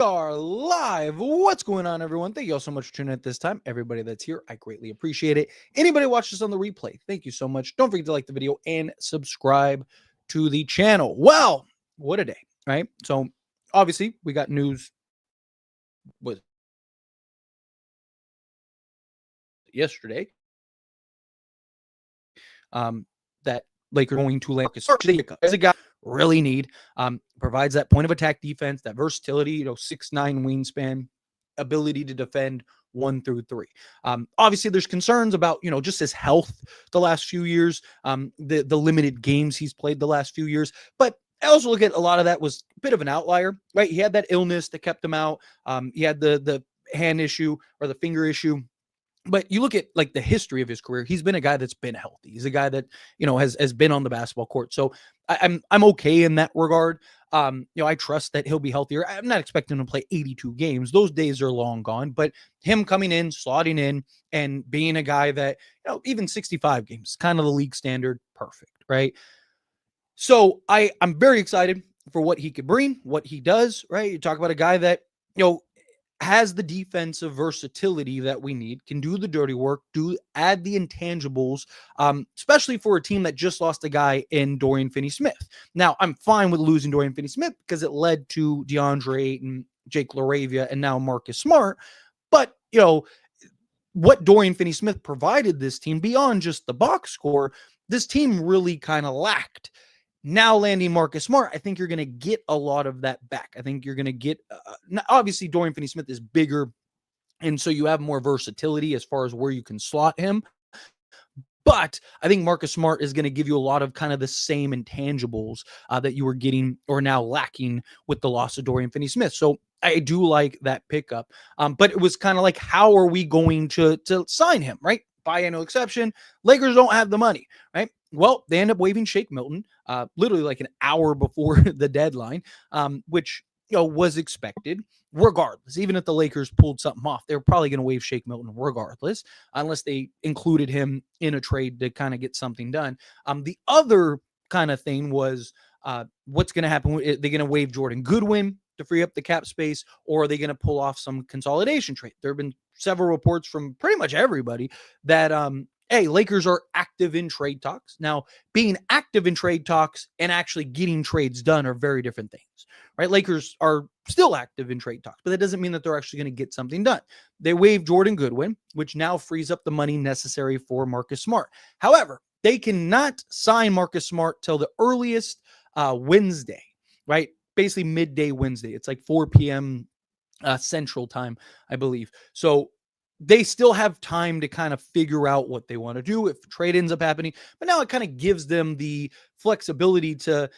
Are live. What's going on, everyone? Thank you all so much for tuning in at this time. Everybody that's here, I greatly appreciate it. Anybody watch this on the replay, thank you so much. Don't forget to like the video and subscribe to the channel. Well, what a day, right? So obviously we got news was yesterday that Lakers going to Lakers as a guy really need provides that point of attack defense, that versatility, 6'9" wingspan, ability to defend 1 through 3. Obviously there's concerns about, just his health the last few years, the limited games he's played the last few years, but I also look at a lot of that was a bit of an outlier, right? He had that illness that kept him out. He had the hand issue or the finger issue. But you look at like the history of his career, he's been a guy that's been healthy. He's a guy that, has been on the basketball court. So I'm okay in that regard. I trust that he'll be healthier. I'm not expecting him to play 82 games. Those days are long gone, but him coming in, slotting in, and being a guy that, even 65 games, kind of the league standard, perfect, right? So I'm very excited for what he could bring, what he does, right? You talk about a guy that, has the defensive versatility that we need, can do the dirty work, add the intangibles, especially for a team that just lost a guy in Dorian Finney-Smith. Now, I'm fine with losing Dorian Finney-Smith because it led to DeAndre Ayton, Jake LaRavia, and now Marcus Smart. But, what Dorian Finney-Smith provided this team beyond just the box score, this team really kind of lacked. Now landing Marcus Smart, I think you're going to get a lot of that back. I think you're going to get, obviously Dorian Finney-Smith is bigger, and so you have more versatility as far as where you can slot him. But I think Marcus Smart is going to give you a lot of kind of the same intangibles that you were getting or now lacking with the loss of Dorian Finney-Smith. So I do like that pickup. But it was kind of like, how are we going to sign him, right? Biannual exception. Lakers don't have the money, right? Well, they end up waiving Shake Milton, literally like an hour before the deadline, which was expected. Regardless, even if the Lakers pulled something off, they're probably going to waive Shake Milton regardless, unless they included him in a trade to kind of get something done. The other kind of thing was what's going to happen? Are they going to waive Jordan Goodwin to free up the cap space, or are they going to pull off some consolidation trade? There have been several reports from pretty much everybody that hey, Lakers are active in trade talks. Now, being active in trade talks and actually getting trades done are very different things, right? Lakers are still active in trade talks, but that doesn't mean that they're actually going to get something done. They waived Jordan Goodwin, which now frees up the money necessary for Marcus Smart. However, they cannot sign Marcus Smart till the earliest Wednesday, right? Basically midday Wednesday. It's like 4 p.m. Central time, I believe. So they still have time to kind of figure out what they want to do if trade ends up happening. But now it kind of gives them the flexibility to,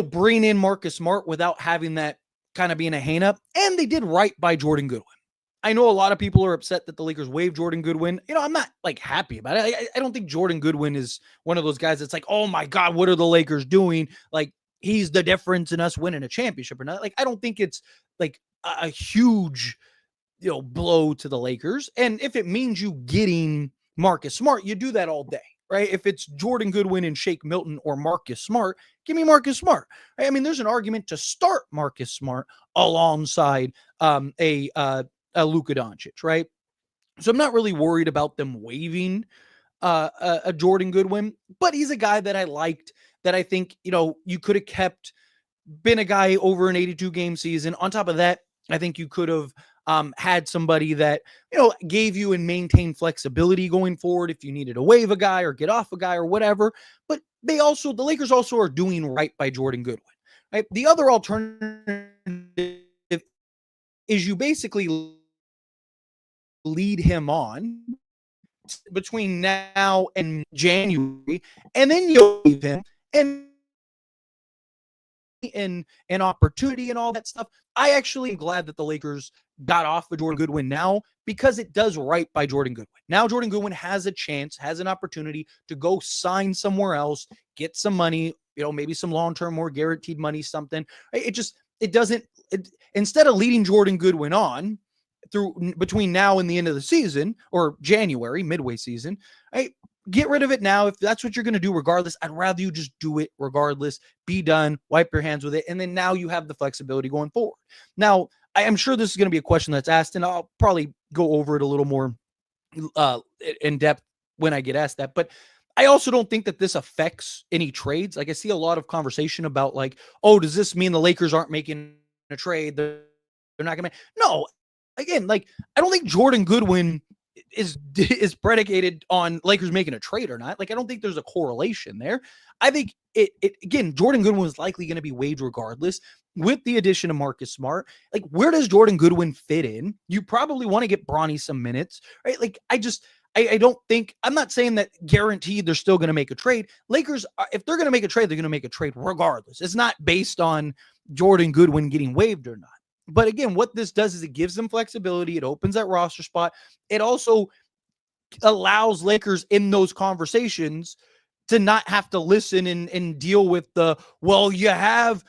bring in Marcus Smart without having that kind of being a hang up. And they did right by Jordan Goodwin. I know a lot of people are upset that the Lakers waived Jordan Goodwin. I'm not like happy about it. I don't think Jordan Goodwin is one of those guys that's like, oh my God, what are the Lakers doing? Like, he's the difference in us winning a championship or not. Like, I don't think it's like a huge blow to the Lakers. And if it means you getting Marcus Smart, you do that all day, right? If it's Jordan Goodwin and Shake Milton or Marcus Smart, give me Marcus Smart. Right? I mean, there's an argument to start Marcus Smart alongside a Luka Doncic, right? So I'm not really worried about them waiving a Jordan Goodwin, but he's a guy that I liked, that I think, you could have kept, been a guy over an 82 game season. On top of that, I think you could have had somebody that, gave you and maintained flexibility going forward if you needed to waive a guy or get off a guy or whatever. But the Lakers also are doing right by Jordan Goodwin. Right? The other alternative is you basically lead him on between now and January, and then you waive him and an opportunity and all that stuff. I actually am glad that the Lakers got off of Jordan Goodwin now, because it does right by Jordan Goodwin. Now Jordan Goodwin has a chance, has an opportunity to go sign somewhere else, get some money, maybe some long-term, more guaranteed money, something. Instead of leading Jordan Goodwin on through between now and the end of the season, or January, midway season, right? get rid of it now. If that's what you're going to do regardless, I'd rather you just do it regardless. Be done, wipe your hands with it, and then now you have the flexibility going forward. Now, I am sure this is going to be a question that's asked, and I'll probably go over it a little more in depth when I get asked that. But I also don't think that this affects any trades. Like, I see a lot of conversation about like, oh, does this mean the Lakers aren't making a trade? They're not going to. No, again, like, I don't think Jordan Goodwin is predicated on Lakers making a trade or not. Like, I don't think there's a correlation there. I think it again, Jordan Goodwin is likely going to be waived regardless. With the addition of Marcus Smart, like, where does Jordan Goodwin fit in? You probably want to get Bronny some minutes, right? Like, I don't think, I'm not saying that guaranteed they're still going to make a trade. Lakers, if they're going to make a trade, they're going to make a trade regardless. It's not based on Jordan Goodwin getting waived or not. But again, what this does is it gives them flexibility. It opens that roster spot. It also allows Lakers in those conversations to not have to listen and deal with the, well, you have,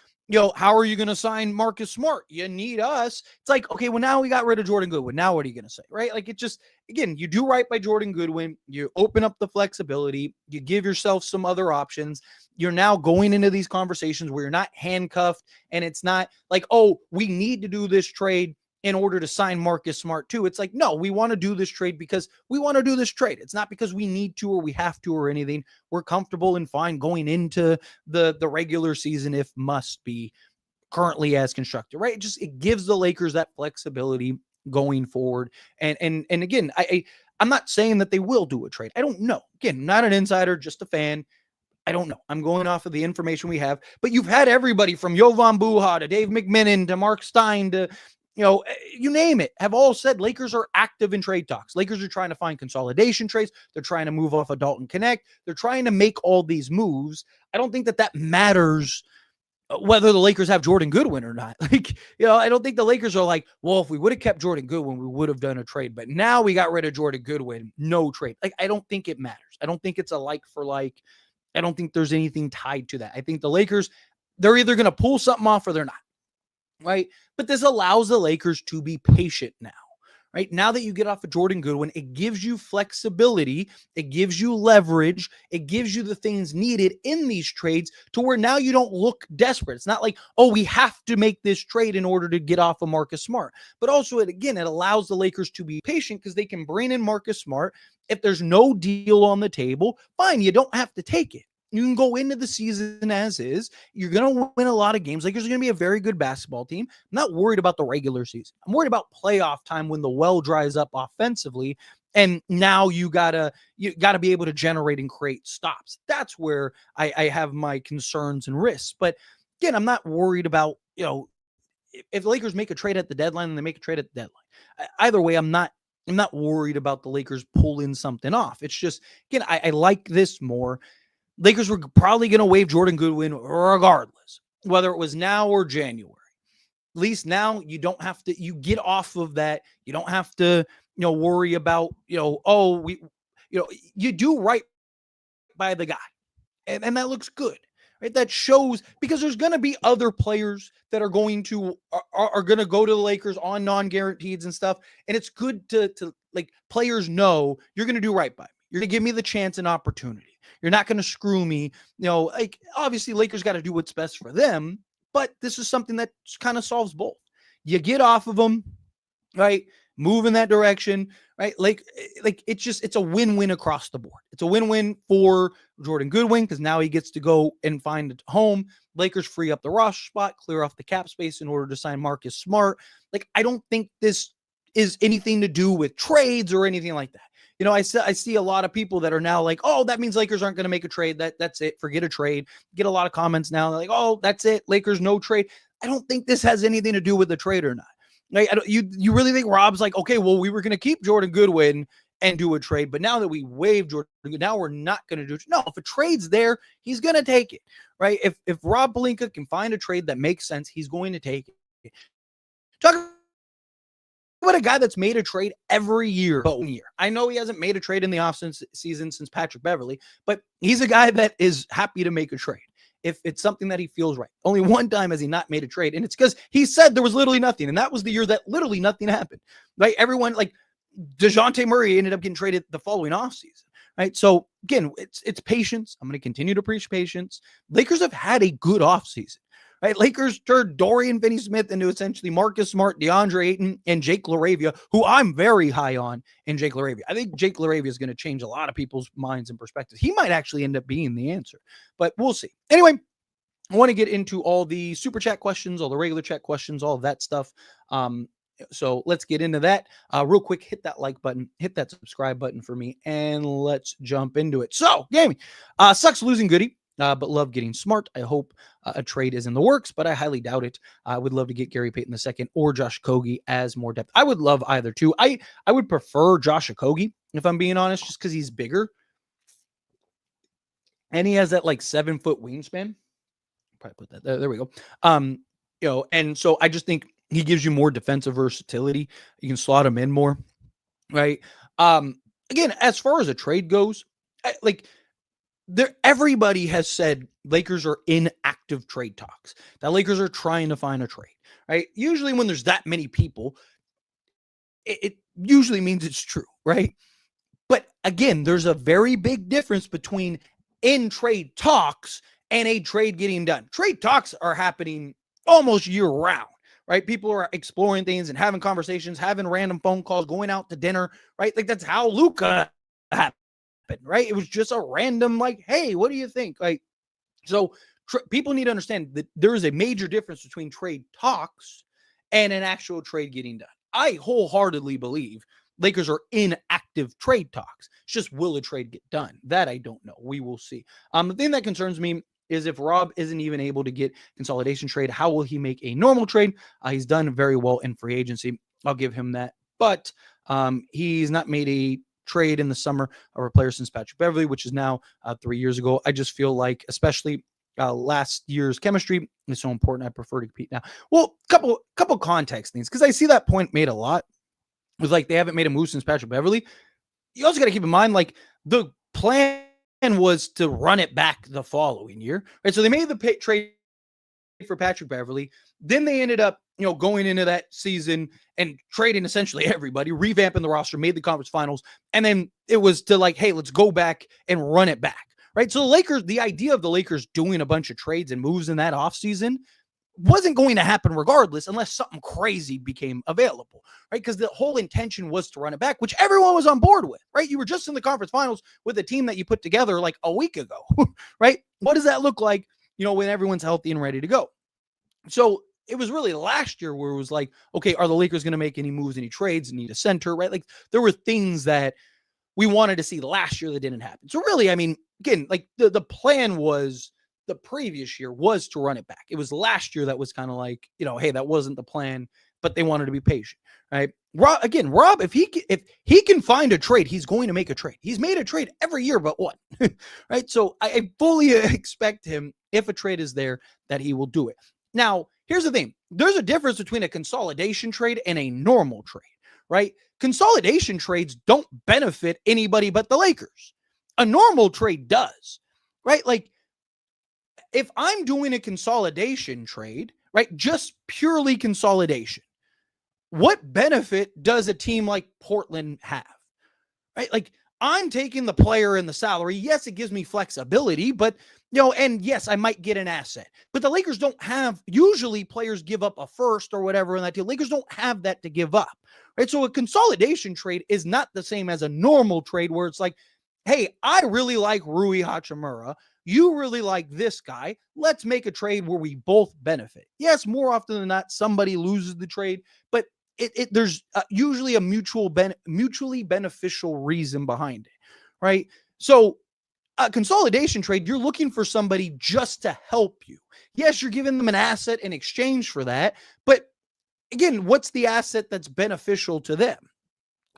how are you going to sign Marcus Smart? You need us. It's like, okay, well, now we got rid of Jordan Goodwin. Now what are you going to say, right? Like, it just, again, you do right by Jordan Goodwin. You open up the flexibility. You give yourself some other options. You're now going into these conversations where you're not handcuffed, and it's not like, oh, we need to do this trade in order to sign Marcus Smart too. It's like, no, we want to do this trade because we want to do this trade. It's not because we need to or we have to or anything. We're comfortable and fine going into the regular season if must be, currently as constructed, right? It gives the Lakers that flexibility going forward. And again, I'm not saying that they will do a trade. I don't know. Again, not an insider, just a fan. I don't know. I'm going off of the information we have, but you've had everybody from Jovan Buha to Dave McMenamin to Mark Stein to, you name it, have all said Lakers are active in trade talks. Lakers are trying to find consolidation trades. They're trying to move off of Dalton Connect. They're trying to make all these moves. I don't think that matters whether the Lakers have Jordan Goodwin or not. Like, I don't think the Lakers are like, well, if we would have kept Jordan Goodwin, we would have done a trade. But now we got rid of Jordan Goodwin, no trade. Like, I don't think it matters. I don't think it's a like for like. I don't think there's anything tied to that. I think the Lakers, they're either going to pull something off or they're not. Right? But this allows the Lakers to be patient now, right? Now that you get off of Jordan Goodwin, it gives you flexibility, it gives you leverage, it gives you the things needed in these trades to where now you don't look desperate. It's not like, oh, we have to make this trade in order to get off of Marcus Smart. But also, it allows the Lakers to be patient because they can bring in Marcus Smart. If there's no deal on the table, fine, you don't have to take it. You can go into the season as is. You're going to win a lot of games. Lakers are going to be a very good basketball team. I'm not worried about the regular season. I'm worried about playoff time when the well dries up offensively. And now you gotta be able to generate and create stops. That's where I have my concerns and risks. But again, I'm not worried about, if the Lakers make a trade at the deadline and they make a trade at the deadline. Either way, I'm not worried about the Lakers pulling something off. It's just, again, I like this more. Lakers were probably going to waive Jordan Goodwin regardless, whether it was now or January. At least now you don't have to, you get off of that. You don't have to, worry about, you do right by the guy. And that looks good, right? That shows, because there's going to be other players that are going to go to the Lakers on non-guarantees and stuff. And it's good to like, players know you're going to do right by me. You're going to give me the chance and opportunity. You're not going to screw me. Like, obviously Lakers got to do what's best for them, but this is something that kind of solves both. You get off of them, right? Move in that direction, right? Like it's a win-win across the board. It's a win-win for Jordan Goodwin because now he gets to go and find a home. Lakers free up the roster spot, clear off the cap space in order to sign Marcus Smart. Like, I don't think this is anything to do with trades or anything like that. I see a lot of people that are now like, oh, that means Lakers aren't going to make a trade. That's it. Forget a trade. Get a lot of comments now. They're like, oh, that's it. Lakers, no trade. I don't think this has anything to do with the trade or not. Like, you really think Rob's like, okay, well, we were going to keep Jordan Goodwin and do a trade, but now that we waived Jordan, now we're not going to do it. No, if a trade's there, he's going to take it, right? If Rob Pelinka can find a trade that makes sense, he's going to take it. Talk about a guy that's made a trade every year but 1 year. I know he hasn't made a trade in the offseason since Patrick Beverley, but he's a guy that is happy to make a trade if it's something that he feels right. Only one time has he not made a trade, and it's because he said there was literally nothing, and that was the year that literally nothing happened, right? Everyone, like DeJounte Murray ended up getting traded the following offseason, right? So again, it's patience. I'm going to continue to preach patience. Lakers have had a good offseason. Right, Lakers turned Dorian Finney-Smith into essentially Marcus Smart, DeAndre Ayton, and Jake LaRavia, who I'm very high on in Jake LaRavia. I think Jake LaRavia is going to change a lot of people's minds and perspectives. He might actually end up being the answer, but we'll see. Anyway, I want to get into all the super chat questions, all the regular chat questions, all of that stuff. So let's get into that real quick. Hit that like button, hit that subscribe button for me, and let's jump into it. So, gaming sucks losing Goody, but love getting Smart. I hope a trade is in the works, but I highly doubt it. I would love to get Gary Payton II or Josh Okogie as more depth. I would love either two. I would prefer Josh Okogie, if I'm being honest, just because he's bigger and he has that like 7-foot wingspan. Probably put that there. There we go. And so I just think he gives you more defensive versatility. You can slot him in more, right? Again, as far as a trade goes, everybody has said Lakers are in active trade talks. That Lakers are trying to find a trade, right? Usually when there's that many people, it usually means it's true, right? But again, there's a very big difference between in trade talks and a trade getting done. Trade talks are happening almost year round, right? People are exploring things and having conversations, having random phone calls, going out to dinner, right? Like that's how Luka happened, right? It was just a random like, hey, what do you think? Like, so people need to understand that there is a major difference between trade talks and an actual trade getting done. I wholeheartedly believe Lakers are in active trade talks. It's just, will a trade get done? That I don't know. We will see. The thing that concerns me is if Rob isn't even able to get consolidation trade, how will he make a normal trade? He's done very well in free agency. I'll give him that. But he's not made a trade in the summer of a player since Patrick Beverley, which is now 3 years ago. I just feel like, especially last year's chemistry is so important. I prefer to compete now. Well, couple context things, because I see that point made a lot with like they haven't made a move since Patrick Beverley. You also got to keep in mind like the plan was to run it back the following year, right? So they made the trade for Patrick Beverley. Then they ended up, going into that season and trading essentially everybody, revamping the roster, made the conference finals. And then it was to like, hey, let's go back and run it back, right? So the idea of the Lakers doing a bunch of trades and moves in that offseason wasn't going to happen regardless unless something crazy became available, right? Because the whole intention was to run it back, which everyone was on board with, right? You were just in the conference finals with a team that you put together like a week ago, right? What does that look like, when everyone's healthy and ready to go? So it was really last year where it was like, okay, are the Lakers going to make any moves, any trades, need a center, right? Like there were things that we wanted to see last year that didn't happen. So really, I mean, again, like the plan was the previous year was to run it back. It was last year that was kind of like, hey, that wasn't the plan, but they wanted to be patient, right? Rob, if he can find a trade, he's going to make a trade. He's made a trade every year but one, right? So I fully expect him, if a trade is there, that he will do it. Now, here's the thing. There's a difference between a consolidation trade and a normal trade, right? Consolidation trades don't benefit anybody but the Lakers. A normal trade does, right? Like, if I'm doing a consolidation trade, right, just purely consolidation, what benefit does a team like Portland have, right? Like I'm taking the player and the salary. Yes, it gives me flexibility, but and yes, I might get an asset, but the Lakers don't have, usually players give up a first or whatever in that deal. Lakers don't have that to give up, right? So a consolidation trade is not the same as a normal trade where it's like, hey, I really like Rui Hachimura. You really like this guy. Let's make a trade where we both benefit. Yes, more often than not, somebody loses the trade, but there's usually a mutually beneficial reason behind it, right? So a consolidation trade, you're looking for somebody just to help you. Yes, you're giving them an asset in exchange for that, but again, what's the asset that's beneficial to them?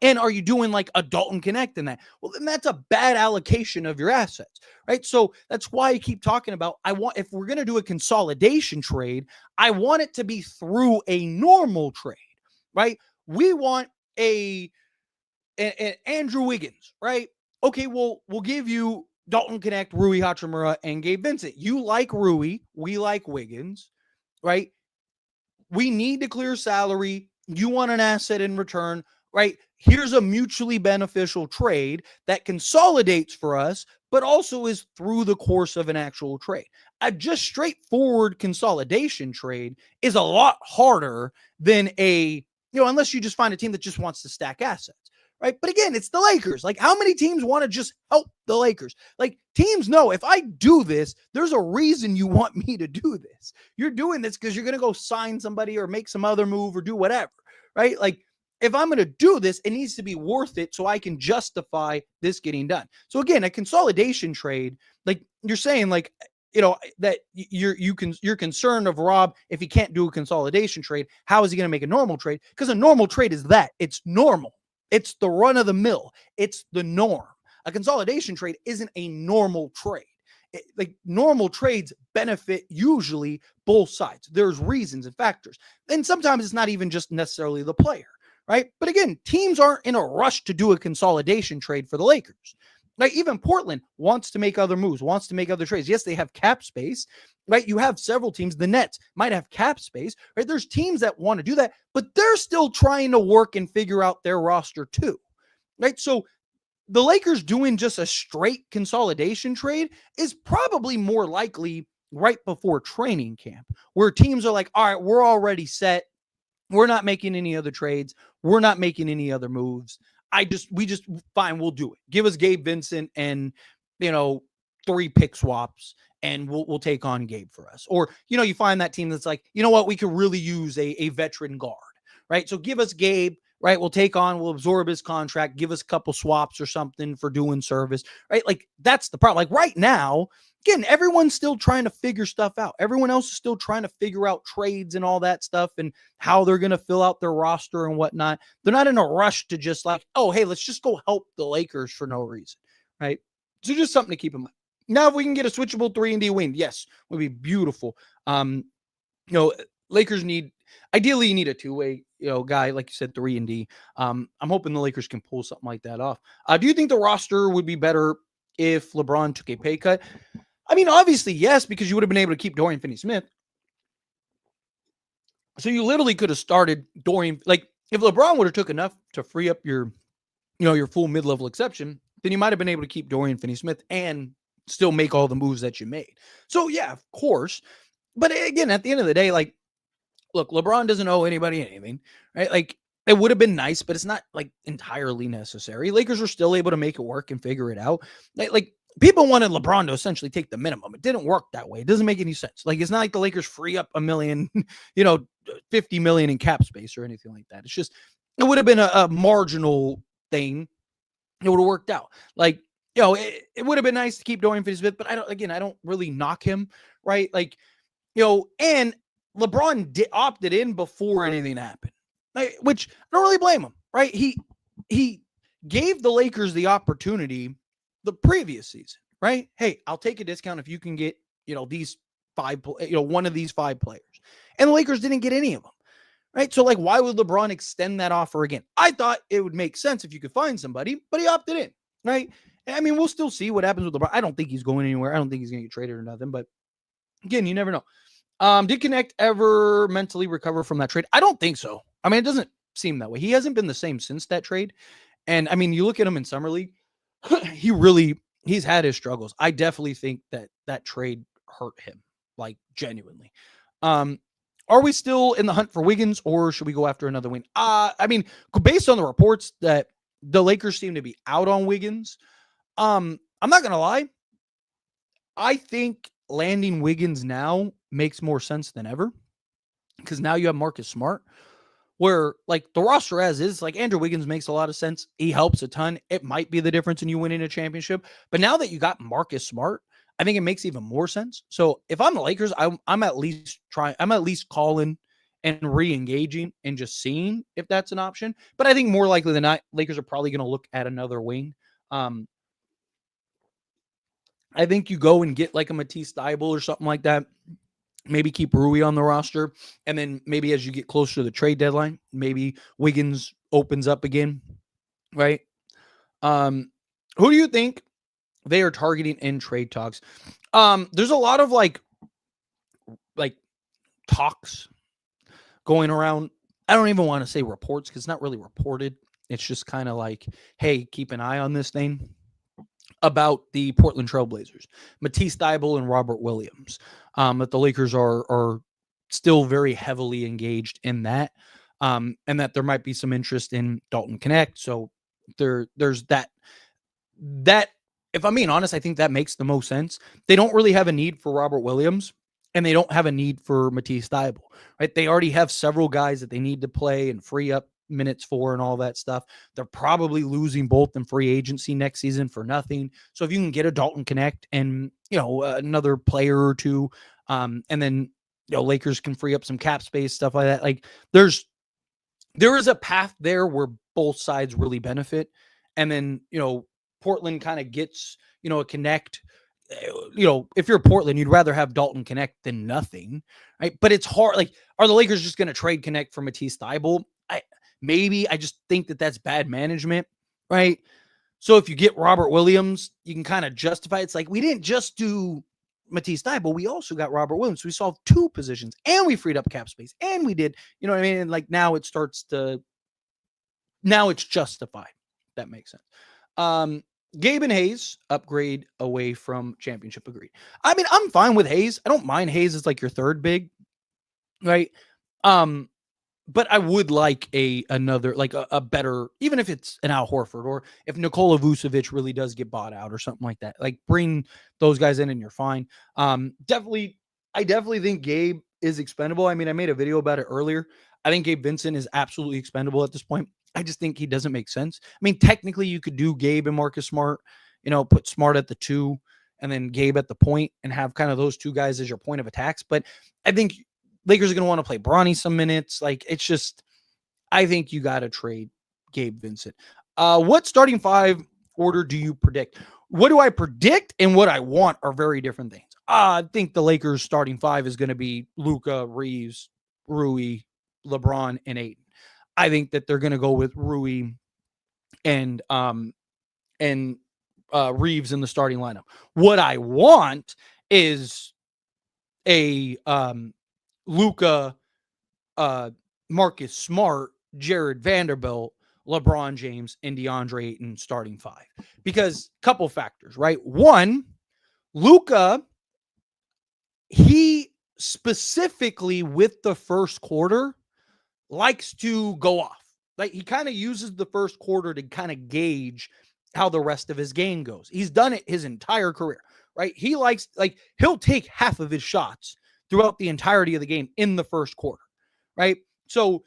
And are you doing like a Dalton Connect in that? Well, then that's a bad allocation of your assets, right? So that's why I keep talking about, if we're going to do a consolidation trade, I want it to be through a normal trade, right? We want an Andrew Wiggins, right? Okay, well, we'll give you Dalton Connect, Rui Hachimura, and Gabe Vincent. You like Rui, we like Wiggins, right? We need to clear salary. You want an asset in return. right? Here's a mutually beneficial trade that consolidates for us, but also is through the course of an actual trade. A just straightforward consolidation trade is a lot harder than unless you just find a team that just wants to stack assets. Right. But again, it's the Lakers. Like, how many teams want to just help the Lakers? Like, teams know if I do this, there's a reason you want me to do this. You're doing this because you're going to go sign somebody or make some other move or do whatever. Right. Like, if I'm going to do this, it needs to be worth it so I can justify this getting done. So again, a consolidation trade, like you're saying, like, that you're concerned of Rob if he can't do a consolidation trade. How is he going to make a normal trade? Because a normal trade is that it's normal. It's the run of the mill. It's the norm. A consolidation trade isn't a normal trade. Like, normal trades benefit usually both sides. There's reasons and factors. And sometimes it's not even just necessarily the player, right? But again, teams aren't in a rush to do a consolidation trade for the Lakers. Like, even Portland wants to make other moves, wants to make other trades. Yes, they have cap space, right? You have several teams. The Nets might have cap space, right? There's teams that want to do that, but they're still trying to work and figure out their roster too, right? So the Lakers doing just a straight consolidation trade is probably more likely right before training camp, where teams are like, all right, we're already set. We're not making any other trades. We're not making any other moves. Fine, we'll do it. Give us Gabe Vincent and, 3 pick swaps, and we'll take on Gabe for us. Or, you find that team that's like, you know what, we could really use a veteran guard, right? So give us Gabe, right? We'll absorb his contract, give us a couple swaps or something for doing service, right? Like, that's the problem. Like, right now, again, everyone's still trying to figure stuff out. Everyone else is still trying to figure out trades and all that stuff and how they're going to fill out their roster and whatnot. They're not in a rush to just like, oh, hey, let's just go help the Lakers for no reason, right? So just something to keep in mind. Now, if we can get a switchable 3-and-D wing, yes, would be beautiful. Lakers ideally you need a two-way, guy, like you said, 3-and-D. I'm hoping the Lakers can pull something like that off. Do you think the roster would be better if LeBron took a pay cut? I mean, obviously, yes, because you would have been able to keep Dorian Finney-Smith. So you literally could have started Dorian. Like, if LeBron would have took enough to free up your full mid-level exception, then you might have been able to keep Dorian Finney-Smith and still make all the moves that you made. So, yeah, of course. But again, at the end of the day, like, look, LeBron doesn't owe anybody anything, right? Like, it would have been nice, but it's not like entirely necessary. Lakers were still able to make it work and figure it out. Like people wanted LeBron to essentially take the minimum. It didn't work that way. It doesn't make any sense. Like, it's not like the Lakers free up $1 million, 50 million in cap space or anything like that. It's just, it would have been a marginal thing. It would have worked out. Like, it would have been nice to keep Dorian Finney-Smith, but I don't really knock him, right? Like, and LeBron opted in before anything happened, which I don't really blame him, right? He gave the Lakers the opportunity the previous season, right? Hey, I'll take a discount if you can get, these 5, one of these 5 players. And the Lakers didn't get any of them, right? So, like, why would LeBron extend that offer again? I thought it would make sense if you could find somebody, but he opted in, right? I mean, we'll still see what happens with LeBron. I don't think he's going anywhere. I don't think he's going to get traded or nothing, but again, you never know. Did Connect ever mentally recover from that trade? I don't think so. I mean, it doesn't seem that way. He hasn't been the same since that trade. And I mean, you look at him in Summer League, he's had his struggles. I definitely think that trade hurt him, like, genuinely. Are we still in the hunt for Wiggins, or should we go after another wing? I mean, based on the reports that the Lakers seem to be out on Wiggins, I'm not going to lie. I think landing Wiggins now makes more sense than ever, because now you have Marcus Smart, where, like, the roster as is, like, Andrew Wiggins makes a lot of sense. He helps a ton. It might be the difference in you winning a championship. But now that you got Marcus Smart, I think it makes even more sense. So if I'm the Lakers, I'm at least calling and re-engaging and just seeing if that's an option. But I think more likely than not, Lakers are probably going to look at another wing. I think you go and get like a Matisse Thybulle or something like that. Maybe keep Rui on the roster. And then maybe as you get closer to the trade deadline, maybe Wiggins opens up again, right? Who do you think they are targeting in trade talks? There's a lot of like talks going around. I don't even want to say reports because it's not really reported. It's just kind of like, hey, keep an eye on this thing about the Portland Trailblazers, Matisse Thybulle and Robert Williams. That the Lakers are still very heavily engaged in that, and that there might be some interest in Dalton Connect. So there's that. If I'm being honest, I think that makes the most sense. They don't really have a need for Robert Williams, and they don't have a need for Matisse Thybulle, right? They already have several guys that they need to play and free up minutes for and all that stuff. They're probably losing both in free agency next season for nothing. So if you can get a Dalton Connect and, another player or two, and then, Lakers can free up some cap space, stuff like that. Like there is a path there where both sides really benefit. And then, Portland kind of gets, a Connect. If you're Portland, you'd rather have Dalton Connect than nothing, right? But it's hard. Like, are the Lakers just going to trade Connect for Matisse Thybulle? Maybe. I just think that that's bad management, right? So if you get Robert Williams, you can kind of justify it. It's like, we didn't just do Matisse Thybulle, we also got Robert Williams. So we solved two positions, and we freed up cap space, and we did, you know what I mean? And like now it's justified. That makes sense. Gabe and Hayes upgrade away from championship, agreed. I mean, I'm fine with Hayes. I don't mind Hayes as like your third big, right? But I would like another better, even if it's an Al Horford, or if Nikola Vucevic really does get bought out or something like that. Like, bring those guys in and you're fine. I definitely think Gabe is expendable. I mean, I made a video about it earlier. I think Gabe Vincent is absolutely expendable at this point. I just think he doesn't make sense. I mean, technically you could do Gabe and Marcus Smart, put Smart at the 2 and then Gabe at the point and have kind of those two guys as your point of attacks. But I think Lakers are going to want to play Bronny some minutes. Like, it's just, I think you got to trade Gabe Vincent. What starting 5 order do you predict? What do I predict and what I want are very different things. I think the Lakers starting 5 is going to be Luka, Reeves, Rui, LeBron, and Ayton. I think that they're going to go with Rui and Reeves in the starting lineup. What I want is a Luka, Marcus Smart, Jared Vanderbilt, LeBron James, and DeAndre Ayton starting 5. Because couple factors, right? One, Luka, he specifically with the first quarter likes to go off. Like, he kind of uses the first quarter to kind of gauge how the rest of his game goes. He's done it his entire career, right? He likes, he'll take half of his shots throughout the entirety of the game in the first quarter, right? So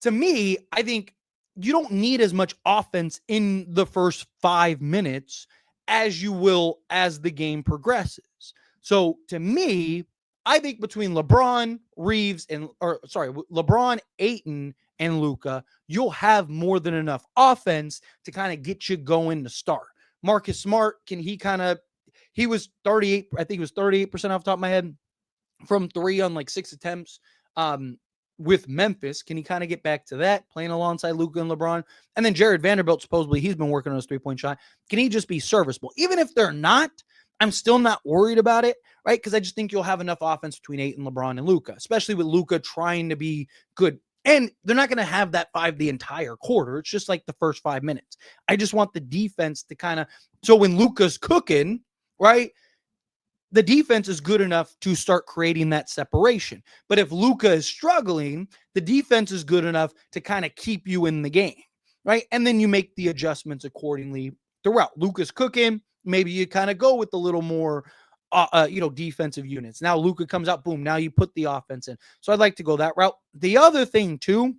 to me, I think you don't need as much offense in the first 5 minutes as you will as the game progresses. So to me, I think between LeBron, LeBron, Ayton, and Luka, you'll have more than enough offense to kind of get you going to start. Marcus Smart, he was 38, I think it was 38% off the top of my head from 3 on like 6 attempts with Memphis. Can he kind of get back to that, playing alongside Luka and LeBron? And then Jared Vanderbilt, supposedly he's been working on his 3-point shot. Can he just be serviceable? Even if they're not, I'm still not worried about it, right? Because I just think you'll have enough offense between Ayton, LeBron, and Luka, especially with Luka trying to be good. And they're not going to have that 5 the entire quarter. It's just like the first 5 minutes. I just want the defense to kind of, so when Luka's cooking, right, the defense is good enough to start creating that separation. But if Luka is struggling, the defense is good enough to kind of keep you in the game, right? And then you make the adjustments accordingly throughout. Luka's cooking, maybe you kind of go with a little more, defensive units. Now Luka comes out, boom, now you put the offense in. So I'd like to go that route. The other thing too,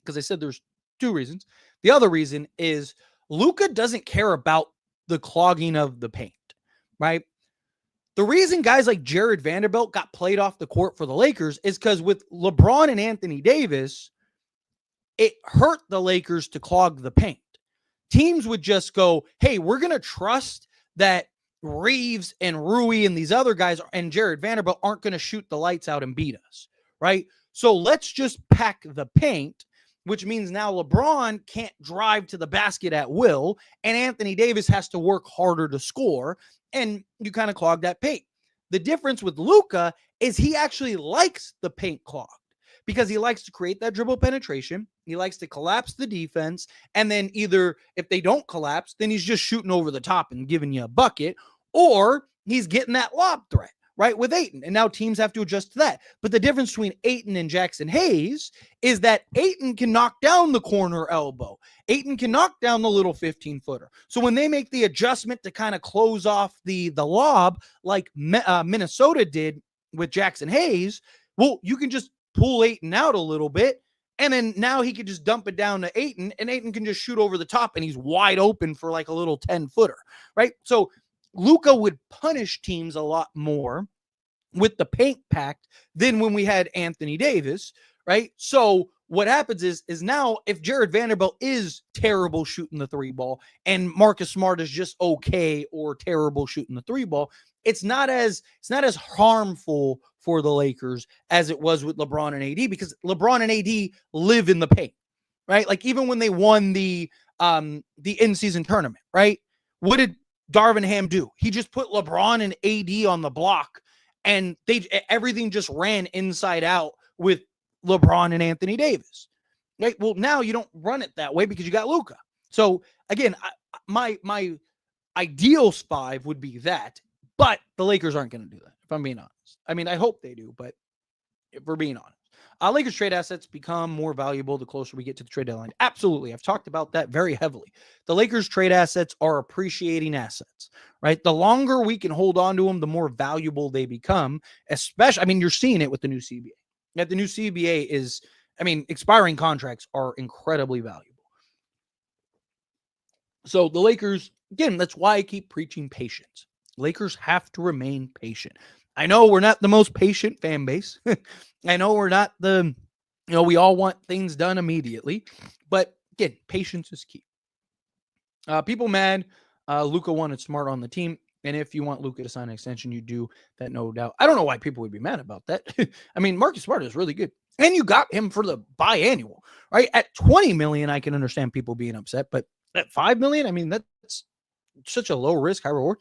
because I said there's 2 reasons. The other reason is Luka doesn't care about the clogging of the paint, right? The reason guys like Jared Vanderbilt got played off the court for the Lakers is because with LeBron and Anthony Davis, it hurt the Lakers to clog the paint. Teams would just go, hey, we're going to trust that Reeves and Rui and these other guys and Jared Vanderbilt aren't going to shoot the lights out and beat us, right? So let's just pack the paint, which means now LeBron can't drive to the basket at will, and Anthony Davis has to work harder to score, and you kind of clog that paint. The difference with Luka is he actually likes the paint clogged because he likes to create that dribble penetration. He likes to collapse the defense. And then either if they don't collapse, then he's just shooting over the top and giving you a bucket, or he's getting that lob threat, right, with Ayton. And now teams have to adjust to that. But the difference between Ayton and Jackson Hayes is that Ayton can knock down the corner elbow. Ayton can knock down the little 15-footer. So when they make the adjustment to kind of close off the lob like Minnesota did with Jackson Hayes, well, you can just pull Ayton out a little bit, and then now he could just dump it down to Ayton, and Ayton can just shoot over the top, and he's wide open for like a little 10-footer, right? So Luka would punish teams a lot more with the paint pact than when we had Anthony Davis, right? So what happens is now if Jared Vanderbilt is terrible shooting the three ball and Marcus Smart is just okay or terrible shooting the three ball, it's not as harmful for the Lakers as it was with LeBron and AD, because LeBron and AD live in the paint, right? Like even when they won the in-season tournament, right? What did Darvin Ham do? He just put LeBron and AD on the block, and everything just ran inside out with LeBron and Anthony Davis, right? Well, now you don't run it that way because you got Luka. So again, my ideals 5 would be that, but the Lakers aren't going to do that, if I'm being honest. I mean, I hope they do, but if we're being honest, Lakers trade assets become more valuable the closer we get to the trade deadline. Absolutely. I've talked about that very heavily. The Lakers trade assets are appreciating assets, right? The longer we can hold on to them, the more valuable they become, especially, I mean, you're seeing it with the new CBA. That the new CBA is, I mean, expiring contracts are incredibly valuable. So the Lakers, again, that's why I keep preaching patience. Lakers have to remain patient. I know we're not the most patient fan base. I know we're not we all want things done immediately. But again, patience is key. People mad. Luka wanted Smart on the team. And if you want Luka to sign an extension, you do that, no doubt. I don't know why people would be mad about that. I mean, Marcus Smart is really good. And you got him for the biannual, right? At $20 million, I can understand people being upset. But at $5 million, I mean, that's such a low risk, high reward.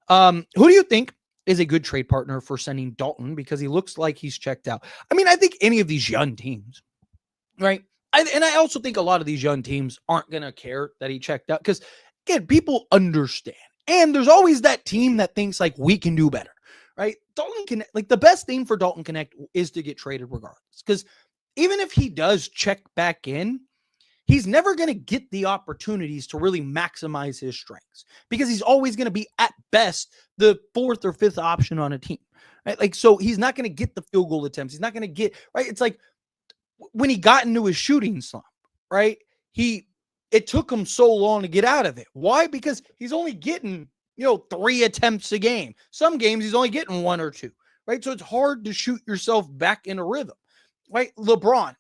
Who do you think is a good trade partner for sending Dalton, because he looks like he's checked out? I mean, I think any of these young teams, right? And I also think a lot of these young teams aren't going to care that he checked out, because, again, people understand. And there's always that team that thinks, like, we can do better, right? Dalton Connect, like, the best thing for Dalton Connect is to get traded regardless, because even if he does check back in, he's never going to get the opportunities to really maximize his strengths, because he's always going to be at best the 4th or 5th option on a team, right? Like, so he's not going to get the field goal attempts. He's not going to get, right? It's like when he got into his shooting slump, right? It took him so long to get out of it. Why? Because he's only getting, 3 attempts a game. Some games he's only getting 1 or 2, right? So it's hard to shoot yourself back in a rhythm, right? LeBron,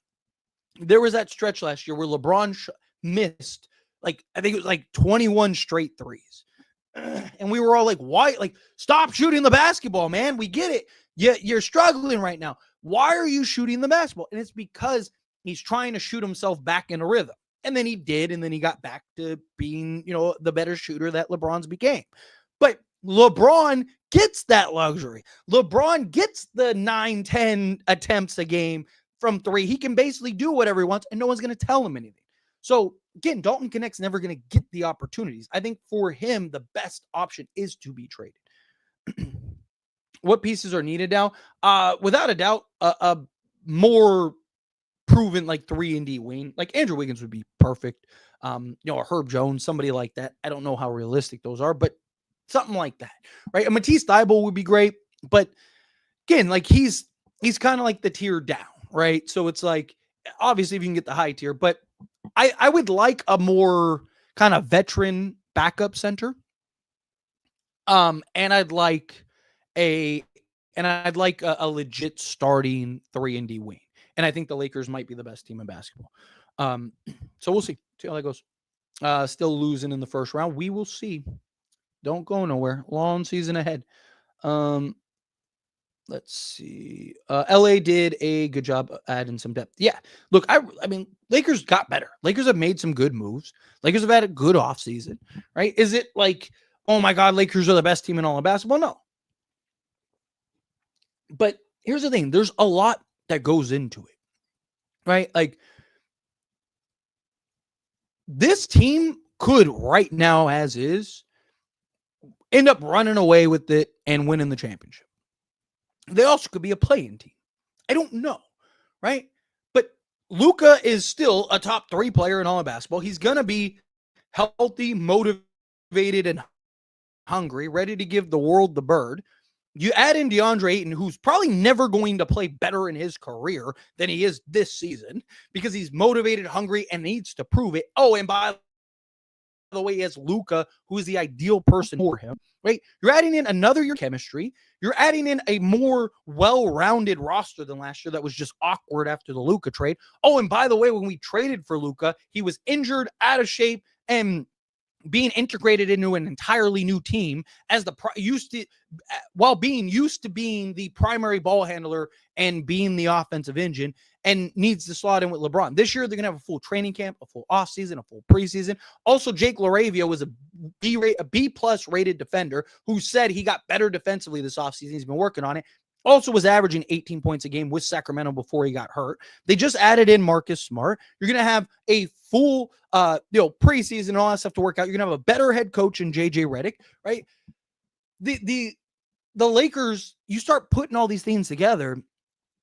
there was that stretch last year where LeBron missed, like, I think it was like 21 straight threes. And we were all like, why? Like, stop shooting the basketball, man. We get it. You're struggling right now. Why are you shooting the basketball? And it's because he's trying to shoot himself back in a rhythm. And then he did. And then he got back to being, the better shooter that LeBron's became. But LeBron gets that luxury. LeBron gets the 9-10 attempts a game from 3. He can basically do whatever he wants, and no one's going to tell him anything. So again, Dalton Connect's never going to get the opportunities. I think for him, the best option is to be traded. What pieces are needed now? Without a doubt, a more proven like 3-and-D wing, like Andrew Wiggins would be perfect. A Herb Jones, somebody like that. I don't know how realistic those are, but something like that, right? A Matisse Thybulle would be great, but again, like he's kind of like the tier down, right? So it's like, obviously if you can get the high tier, but I would like a more kind of veteran backup center. And I'd like a legit starting 3-and-D wing. And I think the Lakers might be the best team in basketball. So we'll see how that goes. Still losing in the first round. We will see. Don't go nowhere. Long season ahead. Let's see. LA did a good job adding some depth. Yeah. Look, I mean, Lakers got better. Lakers have made some good moves. Lakers have had a good offseason, right? Is it like, oh my God, Lakers are the best team in all of basketball? No. But here's the thing. There's a lot that goes into it, right? Like, this team could right now, as is, end up running away with it and winning the championship. They also could be a play-in team. I don't know, right? But Luka is still a top 3 player in all of basketball. He's going to be healthy, motivated, and hungry, ready to give the world the bird. You add in DeAndre Ayton, who's probably never going to play better in his career than he is this season because he's motivated, hungry, and needs to prove it. Oh, and by the way, he has Luka, who is the ideal person for him, right? You're adding in another year chemistry. You're adding in a more well-rounded roster than last year that was just awkward after the Luka trade. Oh, and by the way, when we traded for Luka, he was injured, out of shape, and being integrated into an entirely new team as while being used to being the primary ball handler and being the offensive engine, and needs to slot in with LeBron. This year, they're going to have a full training camp, a full offseason, a full preseason. Also, Jake LaRavia was a B-plus rated defender who said he got better defensively this offseason. He's been working on it. Also was averaging 18 points a game with Sacramento before he got hurt. They just added in Marcus Smart. You're going to have a full preseason and all that stuff to work out. You're going to have a better head coach in JJ Redick, right? The Lakers, you start putting all these things together.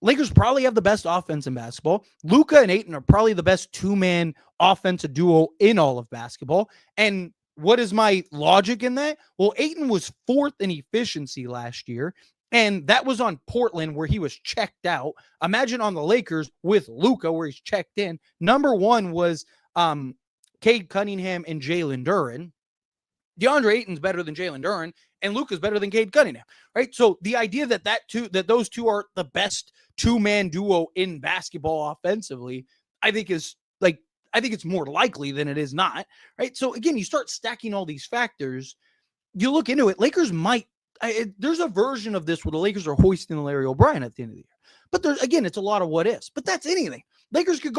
Lakers probably have the best offense in basketball. Luka and Ayton are probably the best 2-man offensive duo in all of basketball. And what is my logic in that? Well, Ayton was 4th in efficiency last year. And that was on Portland where he was checked out. Imagine on the Lakers with Luka where he's checked in. Number 1 was Cade Cunningham and Jalen Duren. DeAndre Ayton's better than Jalen Duren, and Luka's better than Cade Cunningham, right? So the idea that those two are the best 2-man duo in basketball offensively, I think it's more likely than it is not, right? So again, you start stacking all these factors. You look into it, Lakers might. There's a version of this where the Lakers are hoisting Larry O'Brien at the end of the year. But it's a lot of what ifs. But that's anything. Lakers could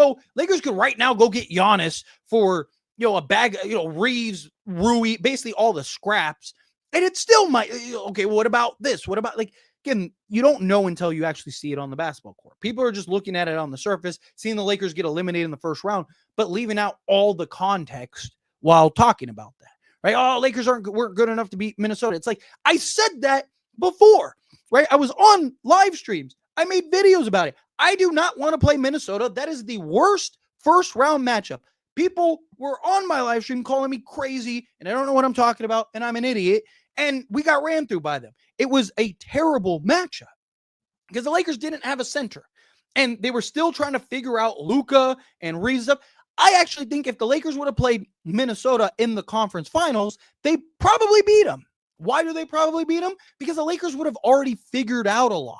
right now go get Giannis for, a bag, Reeves, Rui, basically all the scraps. And it still might, okay, what about this? What about, again, you don't know until you actually see it on the basketball court. People are just looking at it on the surface, seeing the Lakers get eliminated in the first round, but leaving out all the context while talking about that. Right? Oh, Lakers weren't good enough to beat Minnesota. It's like, I said that before, right? I was on live streams. I made videos about it. I do not want to play Minnesota. That is the worst first round matchup. People were on my live stream calling me crazy, and I don't know what I'm talking about, and I'm an idiot, and we got ran through by them. It was a terrible matchup because the Lakers didn't have a center, and they were still trying to figure out Luka and Reeves up. I actually think if the Lakers would have played Minnesota in the conference finals, they probably beat them. Why do they probably beat them? Because the Lakers would have already figured out a lot.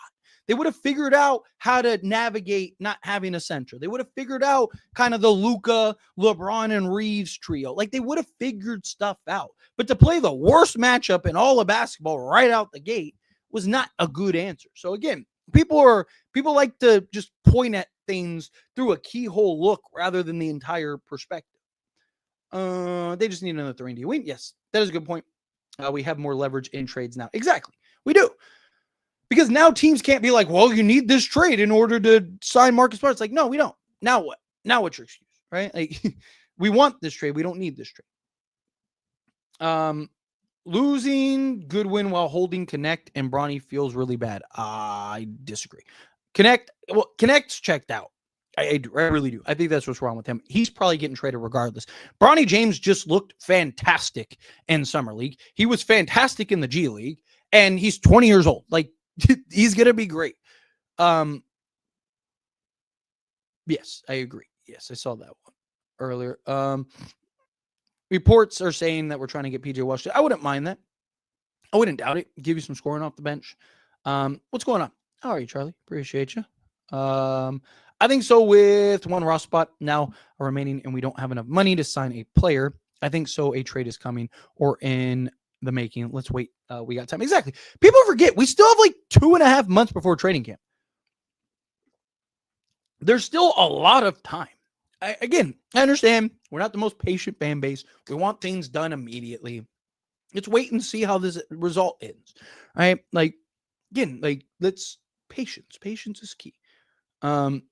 They would have figured out how to navigate not having a center. They would have figured out kind of the Luka, LeBron, and Reeves trio. They would have figured stuff out. But to play the worst matchup in all of basketball right out the gate was not a good answer. So again, people like to just point at things through a keyhole look rather than the entire perspective. They just need another 3-and-D win. Yes, that is a good point. We have more leverage in trades now. Exactly. We do. Because now teams can't be like, well, you need this trade in order to sign Marcus Smart. It's like, no, we don't. Now what? Now what's your excuse, right? We want this trade. We don't need this trade. Losing Goodwin while holding Connect and Bronny feels really bad. I disagree. Connect's checked out. I really do. I think that's what's wrong with him. He's probably getting traded regardless. Bronny James just looked fantastic in Summer League. He was fantastic in the G League, and he's 20 years old. He's going to be great. Yes, I agree. Yes, I saw that one earlier. Reports are saying that we're trying to get PJ Washington. I wouldn't mind that. I wouldn't doubt it. Give you some scoring off the bench. What's going on? How are you, Charlie? Appreciate you. I think so with one roster spot now remaining and we don't have enough money to sign a player. I think so a trade is coming or in the making. Let's wait. We got time. Exactly. People forget we still have 2.5 months before training camp. There's still a lot of time. I understand we're not the most patient fan base. We want things done immediately. Let's wait and see how this result ends. Right? Let's patience. Patience is key. Um,